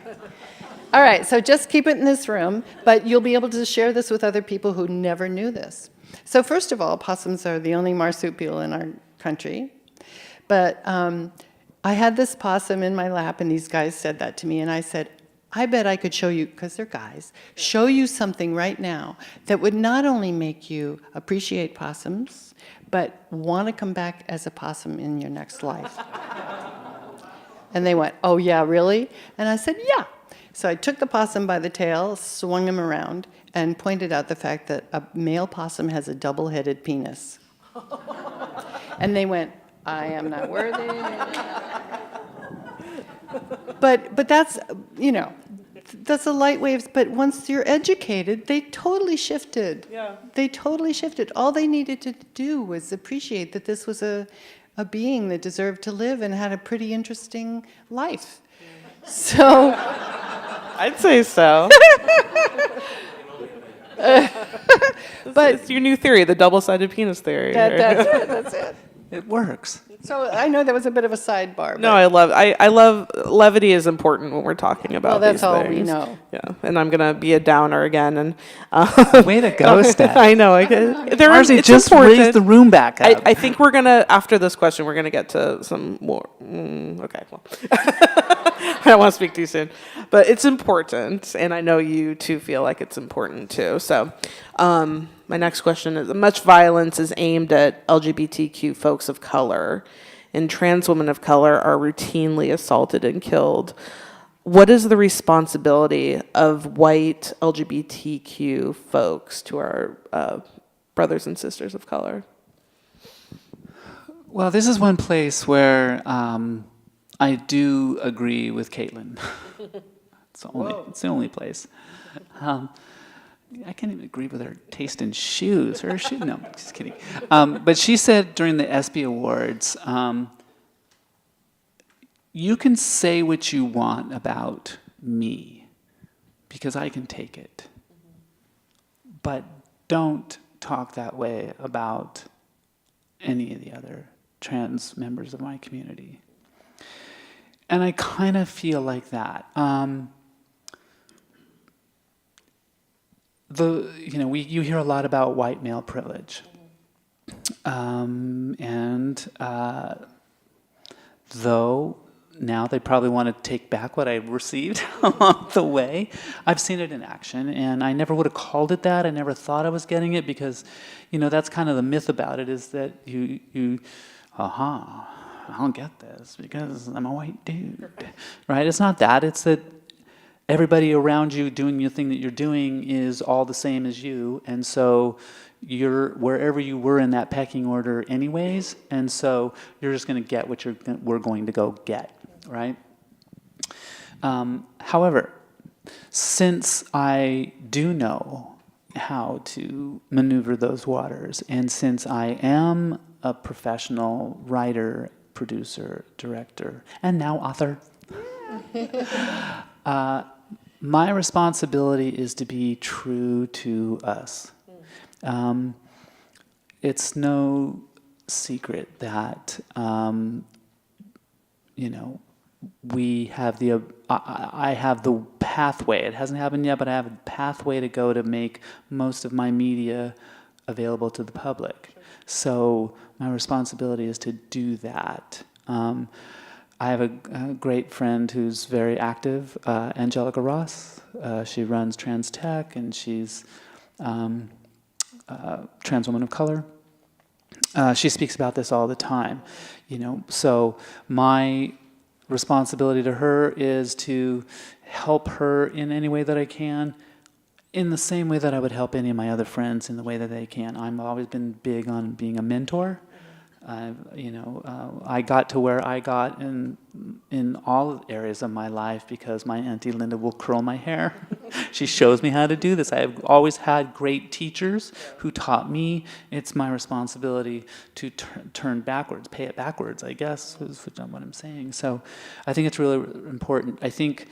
All right, so just keep it in this room, but you'll be able to share this with other people who never knew this. So first of all, possums are the only marsupial in our country. But I had this possum in my lap, and these guys said that to me, and I said, I bet I could show you, because they're guys, show you something right now that would not only make you appreciate possums, but want to come back as a possum in your next life. And they went, "Oh yeah, really?" And I said, "Yeah." So I took the possum by the tail, swung him around, and pointed out the fact that a male possum has a double-headed penis. And they went, "I am not worthy." But that's, that's a light wave. But once you're educated, they totally shifted. Yeah. They totally shifted. All they needed to do was appreciate that this was a being that deserved to live and had a pretty interesting life. Yeah. So... I'd say so. But it's your new theory, the double-sided penis theory. That's it. It works. So I know that was a bit of a sidebar. No, I love levity is important when we're talking about that's these all things. we know. Yeah, and I'm gonna be a downer again. And way to go, Steph. I know. Marcy, it's just important. raise the room back up. I think we're gonna, after this question, we're gonna get to some more. Okay, well, I don't want to speak too soon, but it's important, and I know you two feel like it's important too. So, my next question is: much violence is aimed at LGBTQ folks of color, and trans women of color are routinely assaulted and killed. What is the responsibility of white LGBTQ folks to our brothers and sisters of color? Well, this is one place where I do agree with Caitlin. It's the only place. I can't even agree with her taste in shoes. No, just kidding. But she said during the ESPY Awards, you can say what you want about me because I can take it. But don't talk that way about any of the other trans members of my community. And I kind of feel like that. You hear a lot about white male privilege. Though now they probably want to take back what I received along the way, I've seen it in action, and I never would have called it that. I never thought I was getting it because, that's kind of the myth about it, is that I don't get this because I'm a white dude, right? It's not that. It's that everybody around you doing the thing that you're doing is all the same as you, and so you're wherever you were in that pecking order anyways, and so you're just going to get what we're going to go get, right? However, since I do know how to maneuver those waters, and since I am a professional writer, producer, director, and now author, my responsibility is to be true to us. It's no secret that, we have I have the pathway. It hasn't happened yet, but I have a pathway to go to make most of my media available to the public. So my responsibility is to do that. I have a great friend who's very active, Angelica Ross. She runs Trans Tech, and she's a trans woman of color. She speaks about this all the time, So my responsibility to her is to help her in any way that I can, in the same way that I would help any of my other friends in the way that they can. I've always been big on being a mentor. I got to where I got in all areas of my life because my Auntie Linda will curl my hair. She shows me how to do this. I have always had great teachers who taught me. It's my responsibility to turn backwards, pay it backwards, I guess, is what I'm saying. So I think it's really important. I think,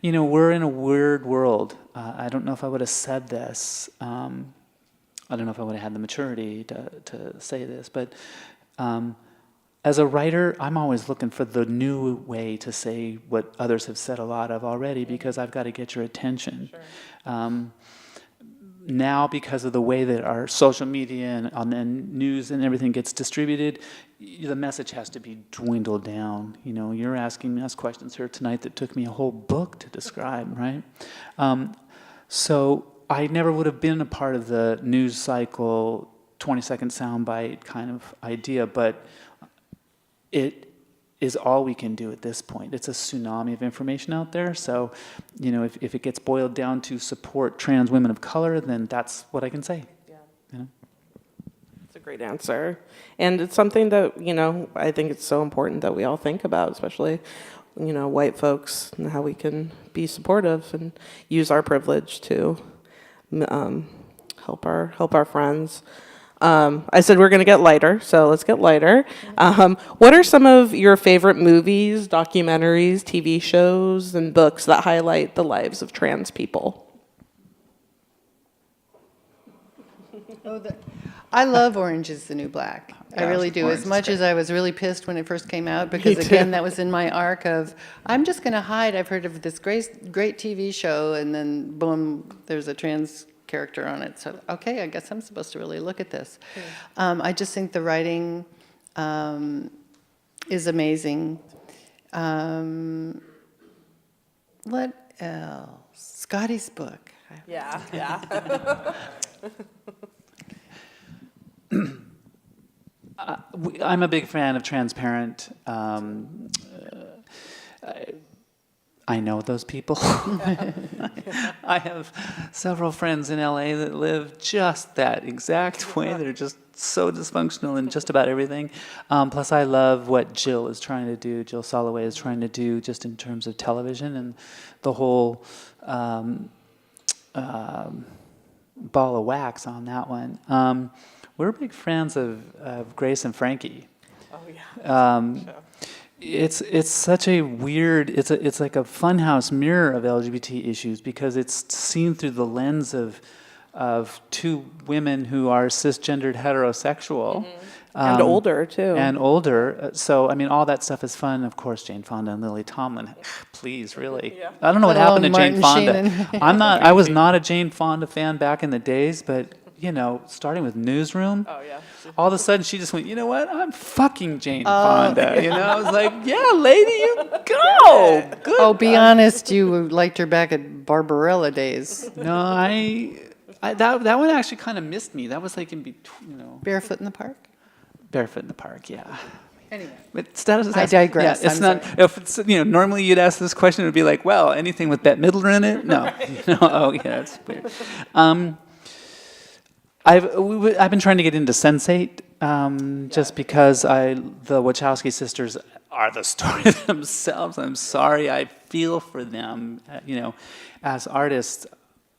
we're in a weird world. I don't know if I would have said this. I don't know if I would have had the maturity to say this, but as a writer, I'm always looking for the new way to say what others have said a lot of already, because I've got to get your attention. Sure. Now, because of the way that our social media and news and everything gets distributed, the message has to be dwindled down. You're asking us questions here tonight that took me a whole book to describe, right? So I never would have been a part of the news cycle 20-second soundbite kind of idea, but it is all we can do at this point. It's a tsunami of information out there, so if it gets boiled down to support trans women of color, then that's what I can say. Yeah. It's a great answer, and it's something that I think it's so important that we all think about, especially white folks, and how we can be supportive and use our privilege to help our friends. I said we're going to get lighter, so let's get lighter. What are some of your favorite movies, documentaries, TV shows, and books that highlight the lives of trans people? I love Orange is the New Black. I really do. As much as I was really pissed when it first came out, because again, that was in my arc of, I'm just going to hide. I've heard of this great TV show, and then boom, there's a trans character on it. So, okay, I guess I'm supposed to really look at this. I just think the writing is amazing. What else? Scottie's book. Yeah. I'm a big fan of Transparent. I know those people. I have several friends in LA that live just that exact way. They're just so dysfunctional in just about everything. Plus, I love what Jill Soloway is trying to do just in terms of television and the whole ball of wax on that one. We're big fans of Grace and Frankie. Oh, yeah. It's such a weird, it's like a funhouse mirror of LGBT issues, because it's seen through the lens of two women who are cisgendered heterosexual. And older, too. And older. So, all that stuff is fun. Of course, Jane Fonda and Lily Tomlin. Please, really. Yeah. I don't know what happened to Jane Fonda. I was not a Jane Fonda fan back in the days, but starting with Newsroom. Oh, yeah. All of a sudden, she just went, you know what? I'm fucking Jane Fonda. I was like, yeah, lady, you go. Good. Oh, be honest, you liked her back at Barbarella days. No, that one actually kind of missed me. That was like in between, Barefoot in the Park? Barefoot in the Park, yeah. Anyway. But Status is I asking- digress. Yeah, it's I'm not. If it's, normally you'd ask this question, it'd be like, well, anything with Bette Midler in it? No. Oh, yeah, that's weird. I've been trying to get into Sense8 just because the Wachowski sisters are the story themselves. I'm sorry, I feel for them. As artists,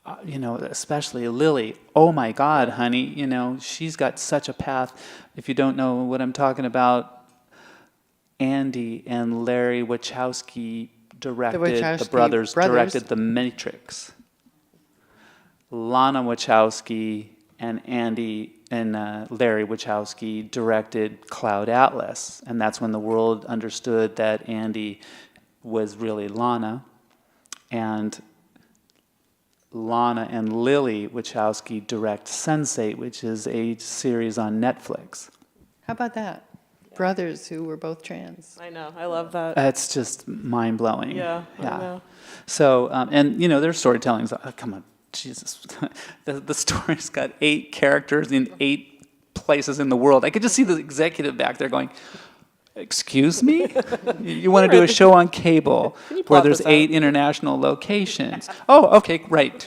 especially Lily. Oh my God, honey, she's got such a path. If you don't know what I'm talking about, Andy and Larry Wachowski directed, the brothers directed The Matrix. Lana Wachowski and Andy and Larry Wachowski directed Cloud Atlas, and that's when the world understood that Andy was really Lana, and Lana and Lily Wachowski direct Sense8, which is a series on Netflix. How about that? Brothers who were both trans. I know. I love that. It's just mind-blowing. Yeah. I know. So, and their storytelling's, come on, Jesus. the story's got 8 characters in 8 places in the world. I could just see the executive back there going, excuse me? You want to do a show on cable where there's 8 international locations. Oh, okay, right.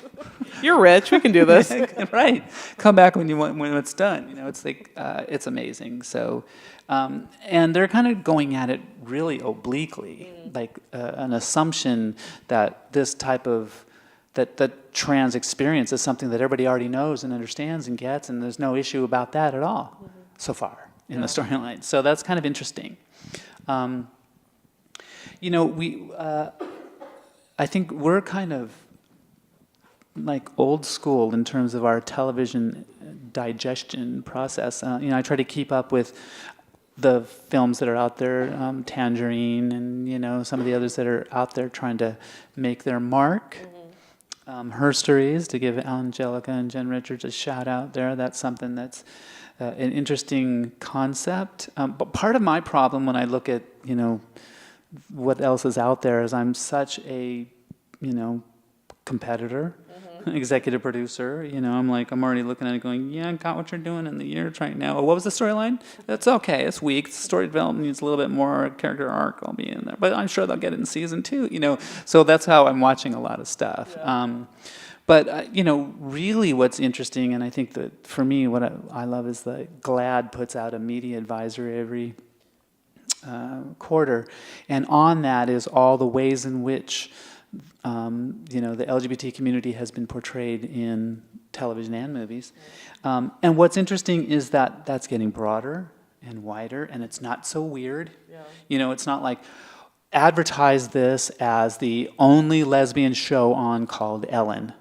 You're rich. We can do this. Right. Come back when it's done. It's like, it's amazing. So, and they're kind of going at it really obliquely, like an assumption that this type of, that trans experience is something that everybody already knows and understands and gets, and there's no issue about that at all so far in the storyline. So that's kind of interesting. I think we're kind of like old school in terms of our television digestion process. I try to keep up with the films that are out there, Tangerine and, some of the others that are out there trying to make their mark. Her Stories, to give Angelica and Jen Richards a shout out there. That's something that's an interesting concept. But part of my problem when I look at, what else is out there is I'm such a, competitor, executive producer. I'm already looking at it going, yeah, I got what you're doing in the years right now. What was the storyline? That's okay. It's weak. Story development needs a little bit more. Character arc will be in there. But I'm sure they'll get it in season 2, So that's how I'm watching a lot of stuff. Yeah. But really what's interesting, and I think that for me, what I love is that GLAAD puts out a media advisory every quarter. And on that is all the ways in which the LGBT community has been portrayed in television and movies. And what's interesting is that that's getting broader and wider, and it's not so weird. Yeah. It's not like, advertise this as the only lesbian show on called Ellen.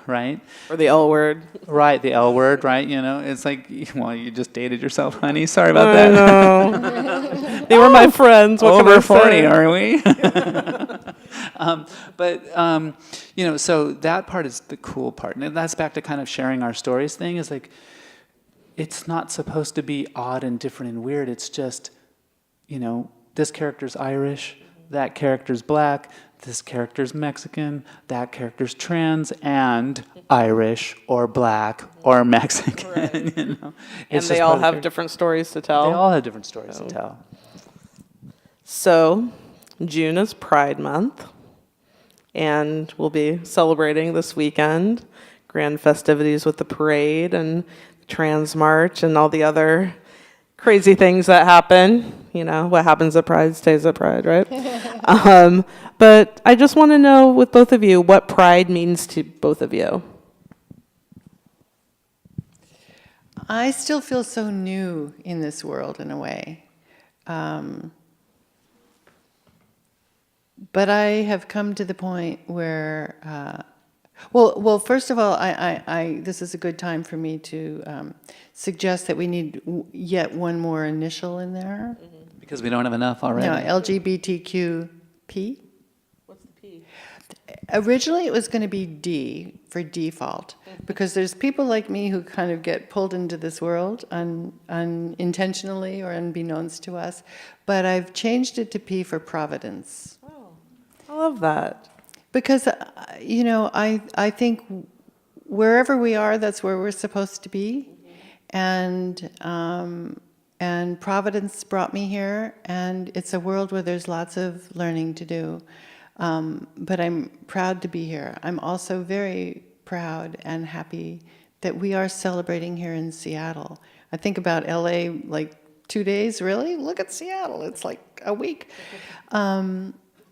Right? Or the L word. Right, the L word, right? It's like, well, you just dated yourself, honey. Sorry about that. No. They were my friends. What Over can I 40, say? are we? So that part is the cool part. And that's back to kind of sharing our stories thing, is like, it's not supposed to be odd and different and weird. It's just, this character's Irish, that character's black, this character's Mexican, that character's trans, and Irish or black or Mexican. Right. And they all have different stories to tell. They all have different stories to tell. So, June is Pride Month, and we'll be celebrating this weekend. Grand festivities with the parade and Trans March and all the other crazy things that happen. What happens at Pride stays at Pride, right? But I just want to know with both of you what Pride means to both of you. I still feel so new in this world in a way. But I have come to the point where, well, first of all, this is a good time for me to suggest that we need yet one more initial in there. Because we don't have enough already. No, LGBTQP. What's the P? Originally, it was going to be D for default, because there's people like me who kind of get pulled into this world unintentionally or unbeknownst to us. But I've changed it to P for Providence. Oh, I love that. Because, I think wherever we are, that's where we're supposed to be. And and Providence brought me here, and it's a world where there's lots of learning to do. But I'm proud to be here. I'm also very proud and happy that we are celebrating here in Seattle. I think about LA like 2 days, really? Look at Seattle, it's like a week.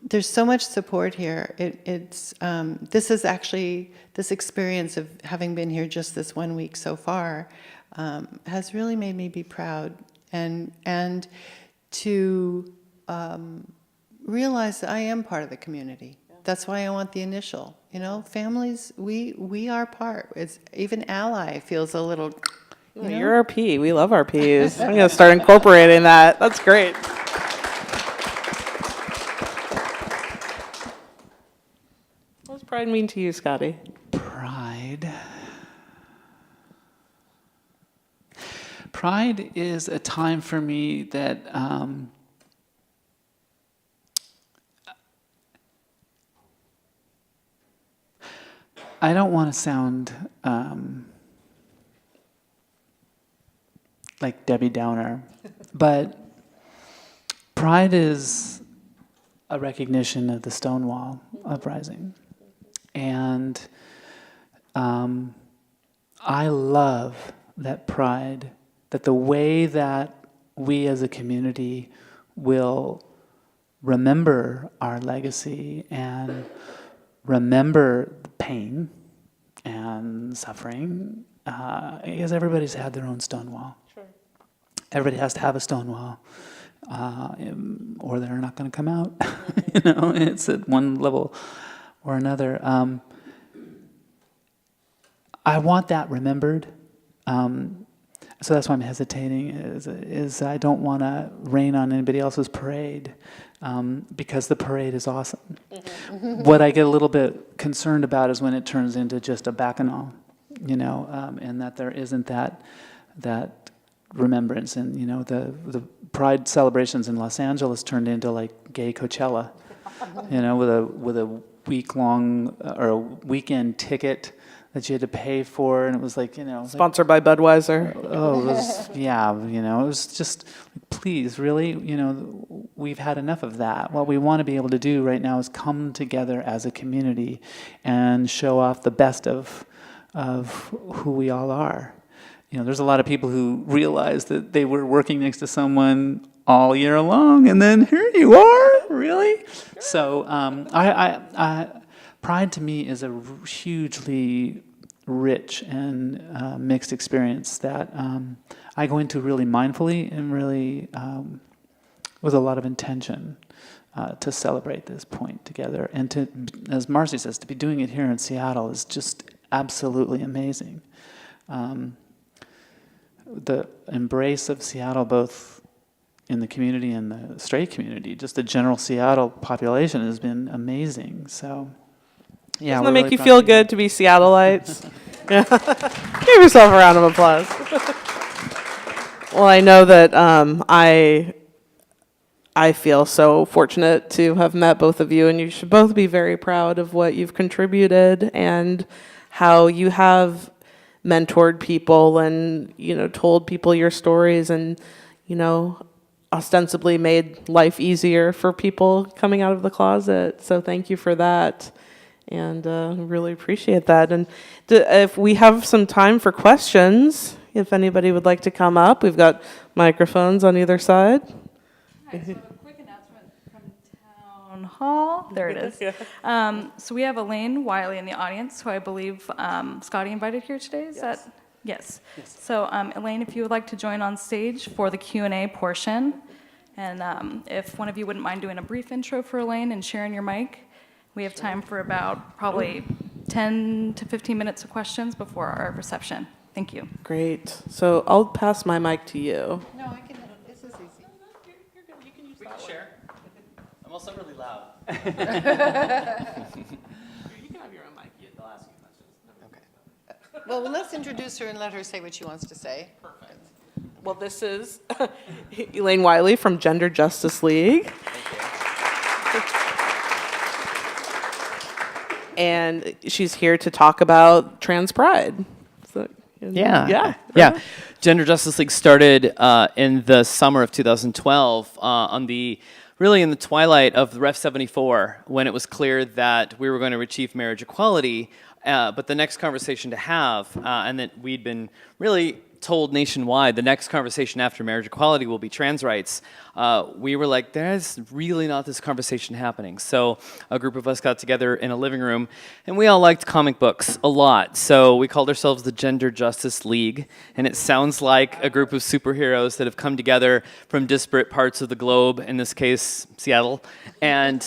There's so much support here. This is actually, this experience of having been here just this 1 week so far has really made me be proud and to realize that I am part of the community. That's why I want the initial. You know, families, we are part. It's even ally feels a little. You're our P. We love our Ps. I'm going to start incorporating that. That's great. What does pride mean to you, Scotty? Pride. Pride is a time for me that I don't want to sound like Debbie Downer, but pride is a recognition of the Stonewall uprising. And I love that pride, that the way that we as a community will remember our legacy and remember the pain and suffering, because everybody's had their own Stonewall. Sure. Everybody has to have a Stonewall, or they're not going to come out. You know, it's at one level or another. I want that remembered. So that's why I'm hesitating, is I don't want to rain on anybody else's parade, because the parade is awesome. Mm-hmm. What I get a little bit concerned about is when it turns into just a bacchanal, you know, and that there isn't that remembrance. And, you know, the Pride celebrations in Los Angeles turned into like gay Coachella, you know, with a week-long or a weekend ticket that you had to pay for, and it was like, you know, Sponsored by Budweiser. Oh, it was, yeah, you know, it was just, please, really, you know, we've had enough of that. What we want to be able to do right now is come together as a community and show off the best of who we all are. You know, there's a lot of people who realize that they were working next to someone all year long, and then here you are, really? So, Pride to me is a hugely rich and mixed experience that I go into really mindfully and really with a lot of intention to celebrate this point together. And to, as Marcy says, to be doing it here in Seattle is just absolutely amazing. The embrace of Seattle, both in the community and the straight community, just the general Seattle population has been amazing. So. Yeah, doesn't that make you feel good to be Seattleites? Yeah. Give yourself a round of applause. Well, I know that I feel so fortunate to have met both of you, and you should both be very proud of what you've contributed and how you have mentored people and, you know, told people your stories and, you know, ostensibly made life easier for people coming out of the closet. So thank you for that. And really appreciate that. And if we have some time for questions, if anybody would like to come up, we've got microphones on either side. Hi, so a quick announcement from Town Hall. There it is. Yeah. So we have Elaine Wiley in the audience, who I believe Scotty invited here today. Is that? Yes. So Elaine, if you would like to join on stage for the Q&A portion, and if one of you wouldn't mind doing a brief intro for Elaine and sharing your mic. We have time for about probably 10 to 15 minutes of questions before our reception. Thank you. Great. So I'll pass my mic to you. No, I can. This is easy. You're good. You can use that one. Share. I'm also really loud. You can have your own mic. They'll ask you questions. Okay. Well, let's introduce her and let her say what she wants to say. Perfect. Well, this is Elaine Wiley from Gender Justice League. And she's here to talk about trans pride. So, Yeah. Gender Justice League started in the summer of 2012 really in the twilight of the Ref 74, when it was clear that we were going to achieve marriage equality, but the next conversation to have, and that we'd been really told nationwide, the next conversation after marriage equality will be trans rights. We were like, there's really not this conversation happening. So a group of us got together in a living room, and we all liked comic books a lot. So we called ourselves the Gender Justice League, and it sounds like a group of superheroes that have come together from disparate parts of the globe, in this case, Seattle, and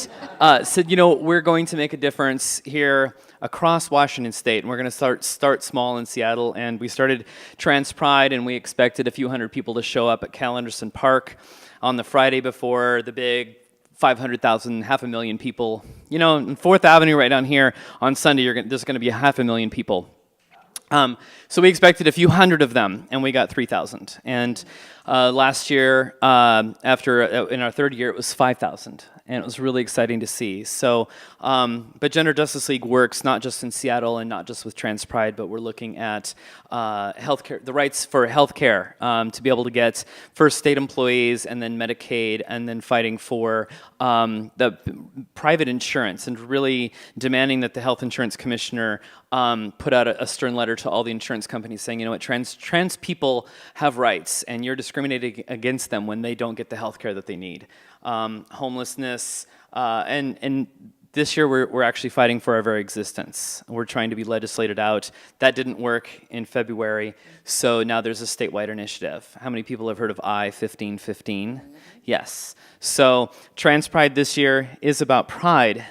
said, we're going to make a difference here across Washington State, and we're going to start small in Seattle. And we started Trans Pride, and we expected a few hundred people to show up at Cal Anderson Park on the Friday before the big 500,000, 500,000 people. In 4th Avenue right down here on Sunday, there's going to be 500,000 people. So we expected a few hundred of them, and we got 3,000. And last year, in our third year, it was 5,000, and it was really exciting to see. So, but Gender Justice League works not just in Seattle and not just with Trans Pride, but we're looking at healthcare, the rights for healthcare, to be able to get first state employees and then Medicaid, and then fighting for the private insurance, and really demanding that the health insurance commissioner put out a stern letter to all the insurance companies saying, trans people have rights, and you're discriminating against them when they don't get the health care that they need. Homelessness, and this year we're actually fighting for our very existence. We're trying to be legislated out. That didn't work in February, so now there's a statewide initiative. How many people have heard of I-1515? Yes. So Trans Pride this year is about pride,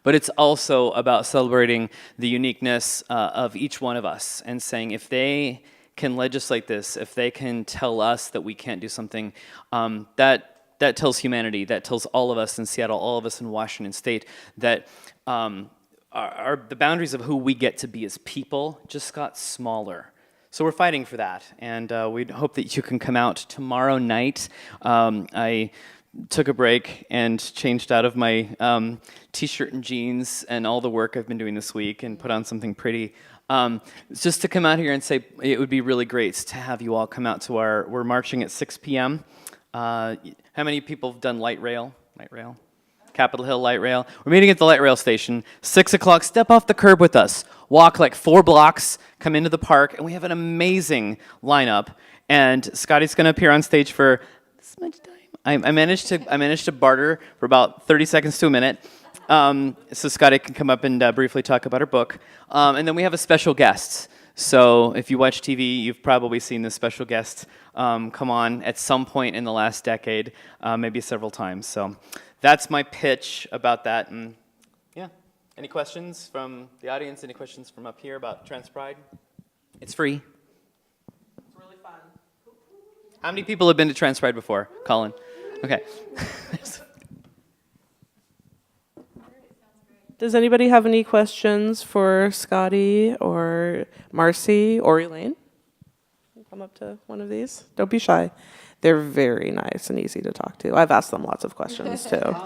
but it's also about celebrating the uniqueness of each one of us, and saying if they can legislate this, if they can tell us that we can't do something, that tells humanity, that tells all of us in Seattle, all of us in Washington State, that the boundaries of who we get to be as people just got smaller. So we're fighting for that, and we hope that you can come out tomorrow night. I took a break and changed out of my t-shirt and jeans and all the work I've been doing this week and put on something pretty. Just to come out here and say it would be really great to have you all come out to we're marching at 6 p.m. How many people have done light rail? Capitol Hill light rail. We're meeting at the light rail station, 6 o'clock. Step off the curb with us. Walk like 4 blocks, come into the park, and we have an amazing lineup. And Scotty's going to appear on stage for this much time. I managed to barter for about 30 seconds to a minute, so Scotty can come up and briefly talk about her book. And then we have a special guest. So if you watch TV, you've probably seen this special guest come on at some point in the last decade, maybe several times. So that's my pitch about that. And yeah, any questions from the audience? Any questions from up here about Trans Pride? It's free. It's really fun. How many people have been to Trans Pride before? Colin. Okay. Does anybody have any questions for Scotty or Marcy or Elaine? Come up to one of these. Don't be shy. They're very nice and easy to talk to. I've asked them lots of questions too.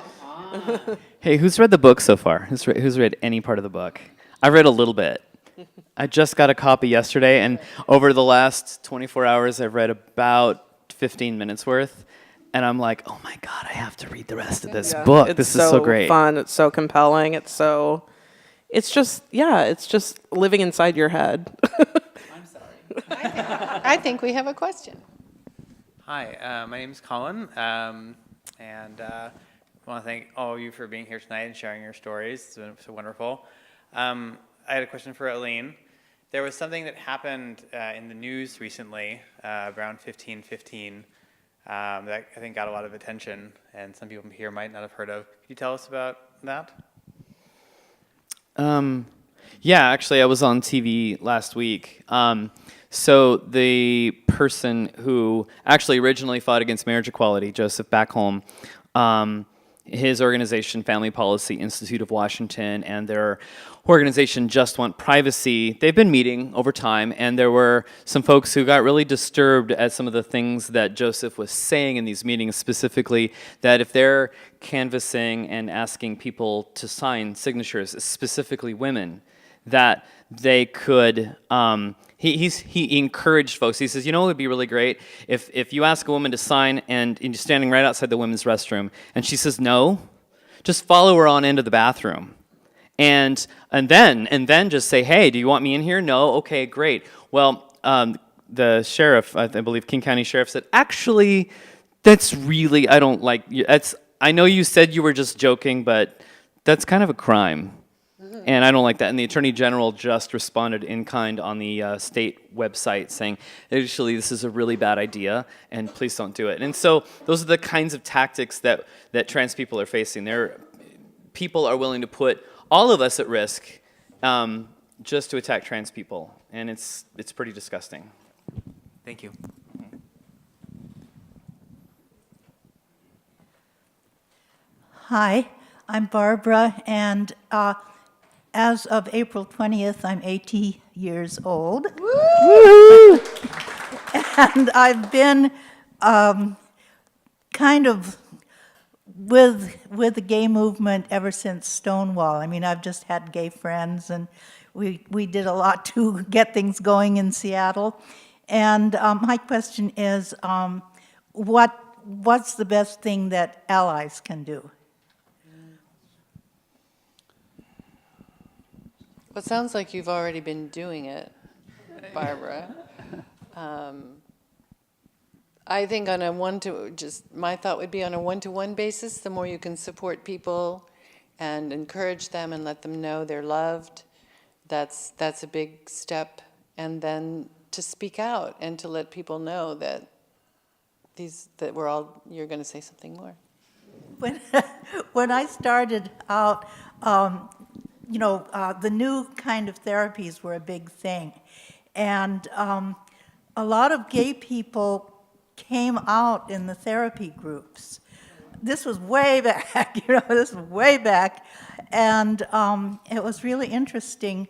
Hey, who's read the book so far? Who's read any part of the book? I've read a little bit. I just got a copy yesterday, and over the last 24 hours, I've read about 15 minutes worth. And I'm like, oh my God, I have to read the rest of this book. This is so great. It's fun. It's so compelling. It's just living inside your head. I'm sorry. I think we have a question. Hi, my name is Colin, and I want to thank all of you for being here tonight and sharing your stories. It's been so wonderful. I had a question for Elaine. There was something that happened in the news recently, around 1515, that I think got a lot of attention, and some people here might not have heard of. Could you tell us about that? Yeah, actually, I was on TV last week. So the person who actually originally fought against marriage equality, Joseph Backholm, his organization, Family Policy Institute of Washington, and their organization, Just Want Privacy, they've been meeting over time, and there were some folks who got really disturbed at some of the things that Joseph was saying in these meetings, specifically that if they're canvassing and asking people to sign signatures, specifically women, that they could. He encouraged folks. He says, you know, it would be really great if you ask a woman to sign and you're standing right outside the women's restroom, and she says no, just follow her on into the bathroom, and then just say, hey, do you want me in here? No, okay, great. Well, the sheriff, I believe King County Sheriff, said, actually, that's really, I don't like. I know you said you were just joking, but that's kind of a crime. And I don't like that. And the Attorney General just responded in kind on the state website saying, actually, this is a really bad idea, and please don't do it. And so those are the kinds of tactics that trans people are facing. People are willing to put all of us at risk just to attack trans people. And it's pretty disgusting. Thank you. Hi, I'm Barbara, and as of April 20th, I'm 80 years old. Woo! And I've been kind of with the gay movement ever since Stonewall. I mean, I've just had gay friends, and we did a lot to get things going in Seattle. And my question is, what's the best thing that allies can do? Well, it sounds like you've already been doing it, Barbara. I think on a my thought would be on a one-to-one basis, the more you can support people and encourage them and let them know they're loved, that's a big step. And then to speak out and to let people know that you're going to say something more. When I started out, the new kind of therapies were a big thing. And a lot of gay people came out in the therapy groups. This was way back, And it was really interesting,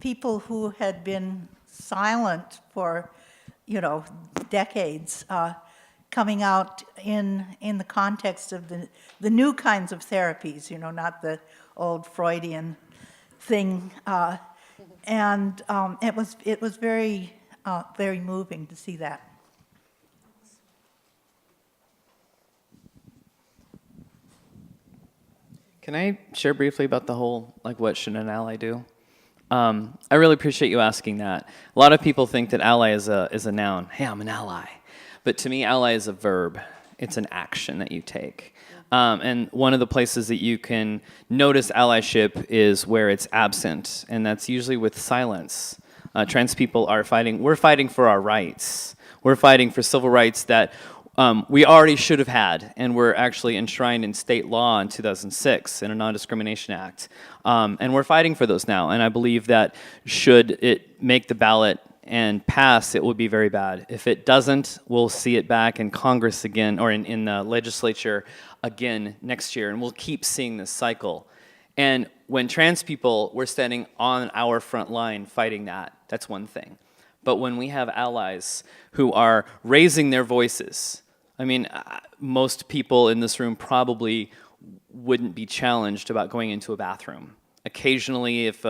people who had been silent for, decades, coming out in the context of the new kinds of therapies, not the old Freudian thing. And it was very, very moving to see that. Can I share briefly about the whole, what should an ally do? I really appreciate you asking that. A lot of people think that ally is a noun. Hey, I'm an ally. But to me, ally is a verb. It's an action that you take. And one of the places that you can notice allyship is where it's absent, and that's usually with silence. Trans people are fighting. We're fighting for our rights. We're fighting for civil rights that we already should have had, and were actually enshrined in state law in 2006 in a Non-Discrimination Act. And we're fighting for those now, and I believe that should it make the ballot and pass, it will be very bad. If it doesn't, we'll see it back in Congress again, or in the legislature again next year, and we'll keep seeing this cycle. And when trans people, we're standing on our front line fighting that, that's one thing. But when we have allies who are raising their voices, I mean, most people in this room probably wouldn't be challenged about going into a bathroom. Occasionally, if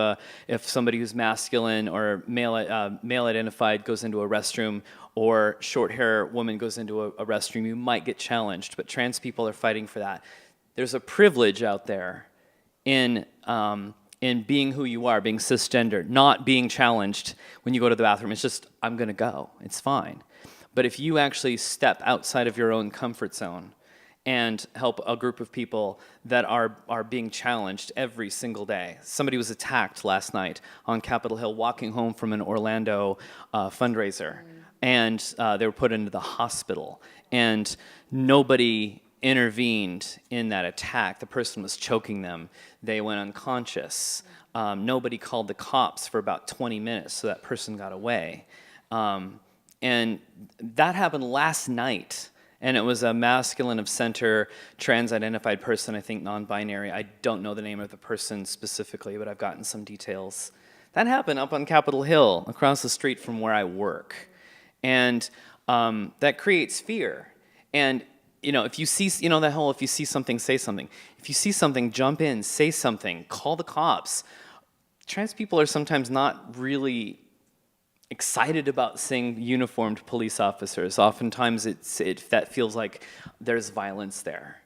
somebody who's masculine or male identified goes into a restroom, or short hair woman goes into a restroom, you might get challenged. But trans people are fighting for that. There's a privilege out there in being who you are, being cisgender, not being challenged when you go to the bathroom. It's just, I'm going to go. It's fine. But if you actually step outside of your own comfort zone and help a group of people that are being challenged every single day. Somebody was attacked last night on Capitol Hill walking home from an Orlando fundraiser, and they were put into the hospital, and nobody intervened in that attack. The person was choking them. They went unconscious. Nobody called the cops for about 20 minutes, so that person got away. And that happened last night. And it was a masculine of center, trans-identified person, I think non-binary. I don't know the name of the person specifically, but I've gotten some details. That happened up on Capitol Hill, across the street from where I work. And that creates fear. And if you see, that whole, if you see something, say something. If you see something, jump in, say something, call the cops. Trans people are sometimes not really excited about seeing uniformed police officers. Oftentimes that feels like there's violence there.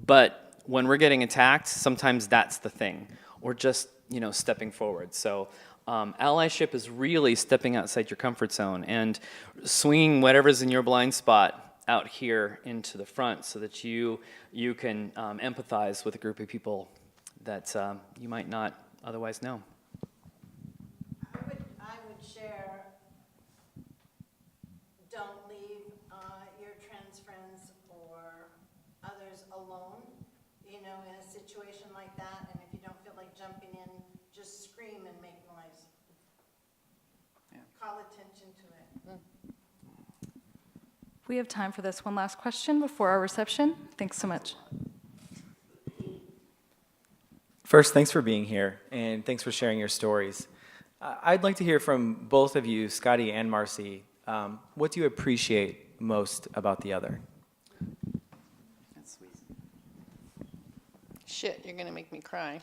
But when we're getting attacked, sometimes that's the thing, or just, stepping forward. So allyship is really stepping outside your comfort zone and swinging whatever's in your blind spot out here into the front so that you can empathize with a group of people that you might not otherwise know. I would share, don't leave your trans friends or others alone, in a situation like that. And if you don't feel like jumping in, just scream and make noise. Yeah. Call attention to it. We have time for this one last question before our reception. Thanks so much. First, thanks for being here, and thanks for sharing your stories. I'd like to hear from both of you, Scotty and Marcy. What do you appreciate most about the other? That's sweet. Shit, you're going to make me cry.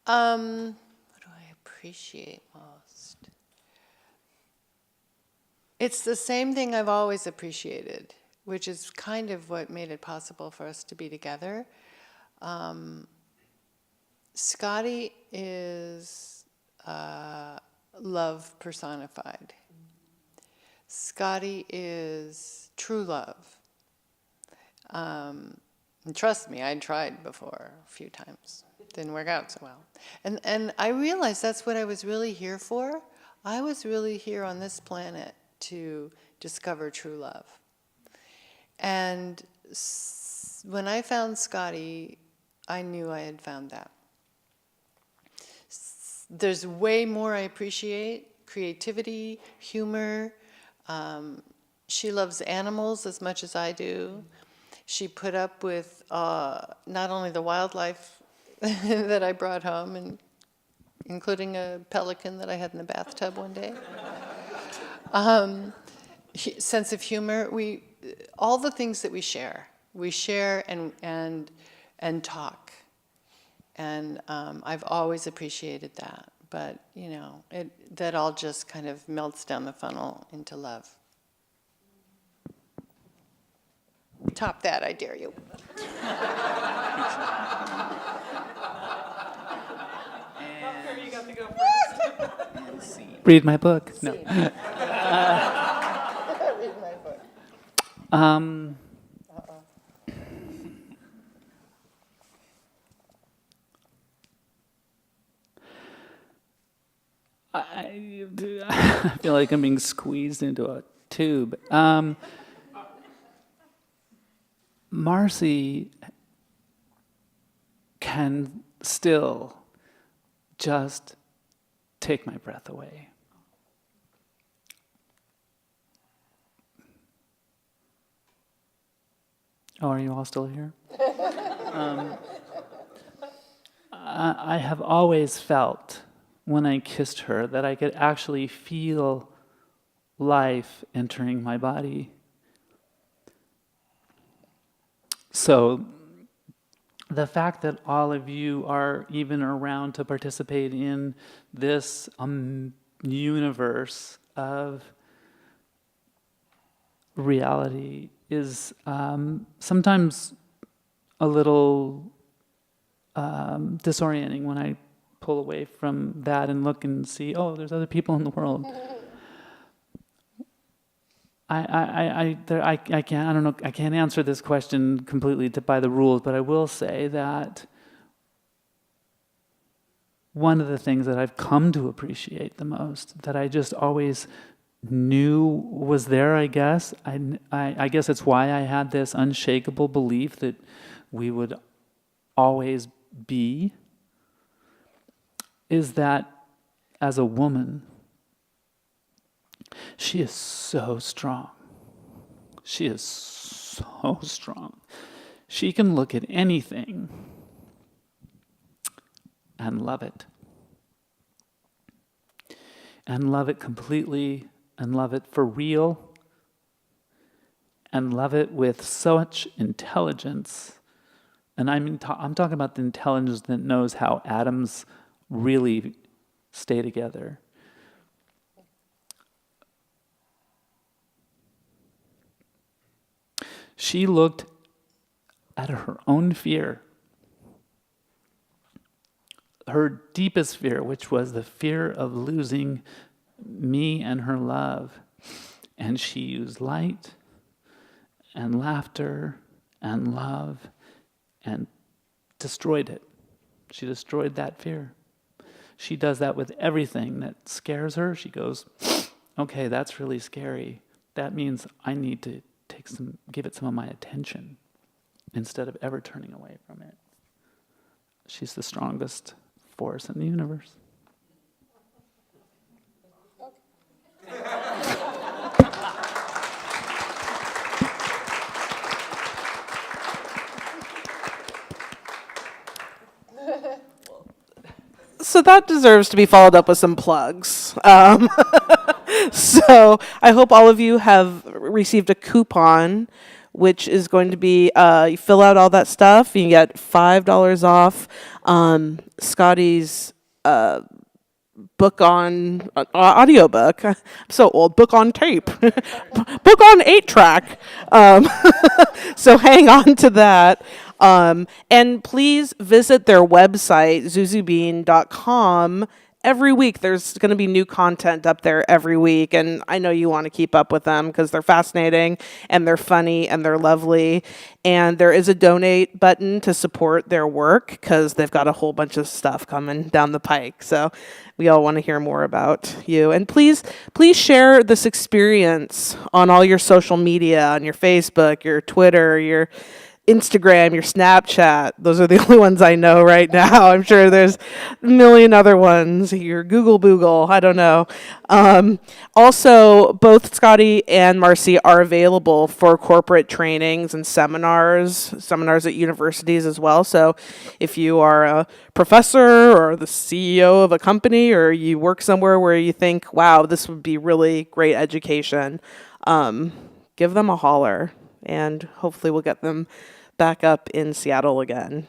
What do I appreciate most? It's the same thing I've always appreciated, which is kind of what made it possible for us to be together. Scotty is love personified. Scotty is true love. And trust me, I tried before a few times. Didn't work out so well. And I realized that's what I was really here for. I was really here on this planet to discover true love. And when I found Scotty, I knew I had found that. There's way more I appreciate: creativity, humor. She loves animals as much as I do. She put up with not only the wildlife that I brought home, and including a pelican that I had in the bathtub one day. Sense of humor. All the things that we share and talk. And I've always appreciated that. But, that all just kind of melts down the funnel into love. Top that, I dare you. You got to go first. Read my book. No. Read my book. I feel like I'm being squeezed into a tube. Marcy can still just take my breath away. Oh, are you all still here? I have always felt when I kissed her that I could actually feel life entering my body. So the fact that all of you are even around to participate in this universe of reality is sometimes a little disorienting when I pull away from that and look and see, oh, there's other people in the world. I can't answer this question completely by the rules, but I will say that one of the things that I've come to appreciate the most, that I just always knew was there, I guess. I guess it's why I had this unshakable belief that we would always be, is that as a woman, she is so strong. She is so strong. She can look at anything and love it. And love it completely, and love it for real. and love it with such intelligence. And I'm talking about the intelligence that knows how atoms really stay together. She looked at her own fear, her deepest fear, which was the fear of losing me and her love. And she used light and laughter and love and destroyed it. She destroyed that fear. She does that with everything that scares her. She goes, okay, that's really scary. That means I need to give it some of my attention instead of ever turning away from it. She's the strongest force in the universe. So that deserves to be followed up with some plugs. So I hope all of you have received a coupon, which is going to be, you fill out all that stuff, you can get $5 off Scotty's book on audiobook. I'm so old. Book on tape. Book on 8-track. So hang on to that. And please visit their website, zuzubean.com. Every week there's going to be new content up there every week, and I know you want to keep up with them because they're fascinating and they're funny and they're lovely. And there is a donate button to support their work because they've got a whole bunch of stuff coming down the pike. So we all want to hear more about you. And please share this experience on all your social media, on your Facebook, your Twitter, your Instagram, your Snapchat. Those are the only ones I know right now. I'm sure there's a million other ones. Your Google Boogle, I don't know. Also, both Scotty and Marcy are available for corporate trainings and seminars at universities as well. So if you are a professor or the CEO of a company, or you work somewhere where you think, wow, this would be really great education, give them a holler, and hopefully we'll get them back up in Seattle again.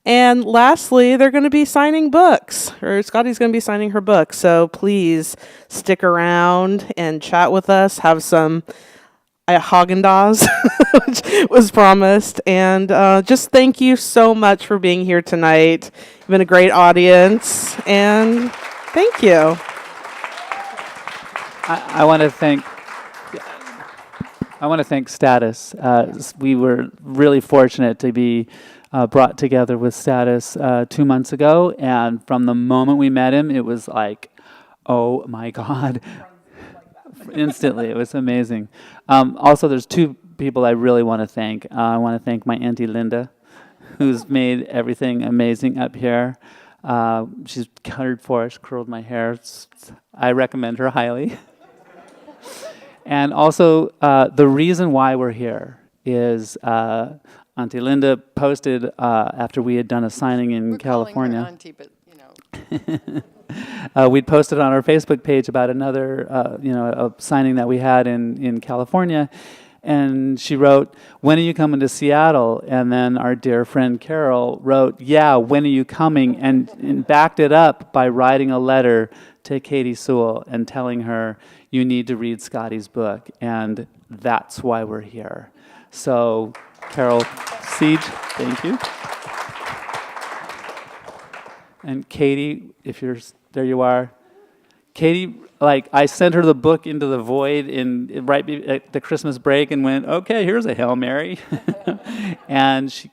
And lastly, they're going to be signing books, or Scotty's going to be signing her book. So please stick around and chat with us. Have some Haagen-Dazs, which was promised. And just thank you so much for being here tonight. You've been a great audience, and thank you. I want to thank Status. We were really fortunate to be brought together with Status 2 months ago, and from the moment we met him, it was like, oh my God. Instantly, it was amazing. Also, there's two people I really want to thank. I want to thank my Auntie Linda, who's made everything amazing up here. She's cuttered for us, curled my hair. I recommend her highly. And also, the reason why we're here is Auntie Linda posted after we had done a signing in California. We're calling her Auntie, but, you know. We'd posted on our Facebook page about another, a signing that we had in California. And she wrote, "When are you coming to Seattle?" And then our dear friend Carol wrote, "Yeah, when are you coming?" And backed it up by writing a letter to Katie Sewell and telling her, "You need to read Scotty's book." And that's why we're here. So, Carol Siege, thank you. And Katie, there you are. Katie, I sent her the book into the void right at the Christmas break and went, okay, here's a Hail Mary. And she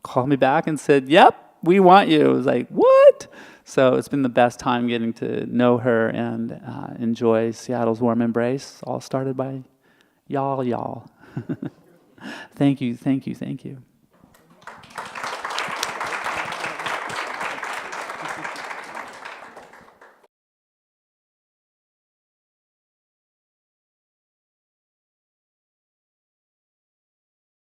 called me back and said, yep, we want you. I was like, what? So it's been the best time getting to know her and enjoy Seattle's warm embrace, all started by y'all. Thank you.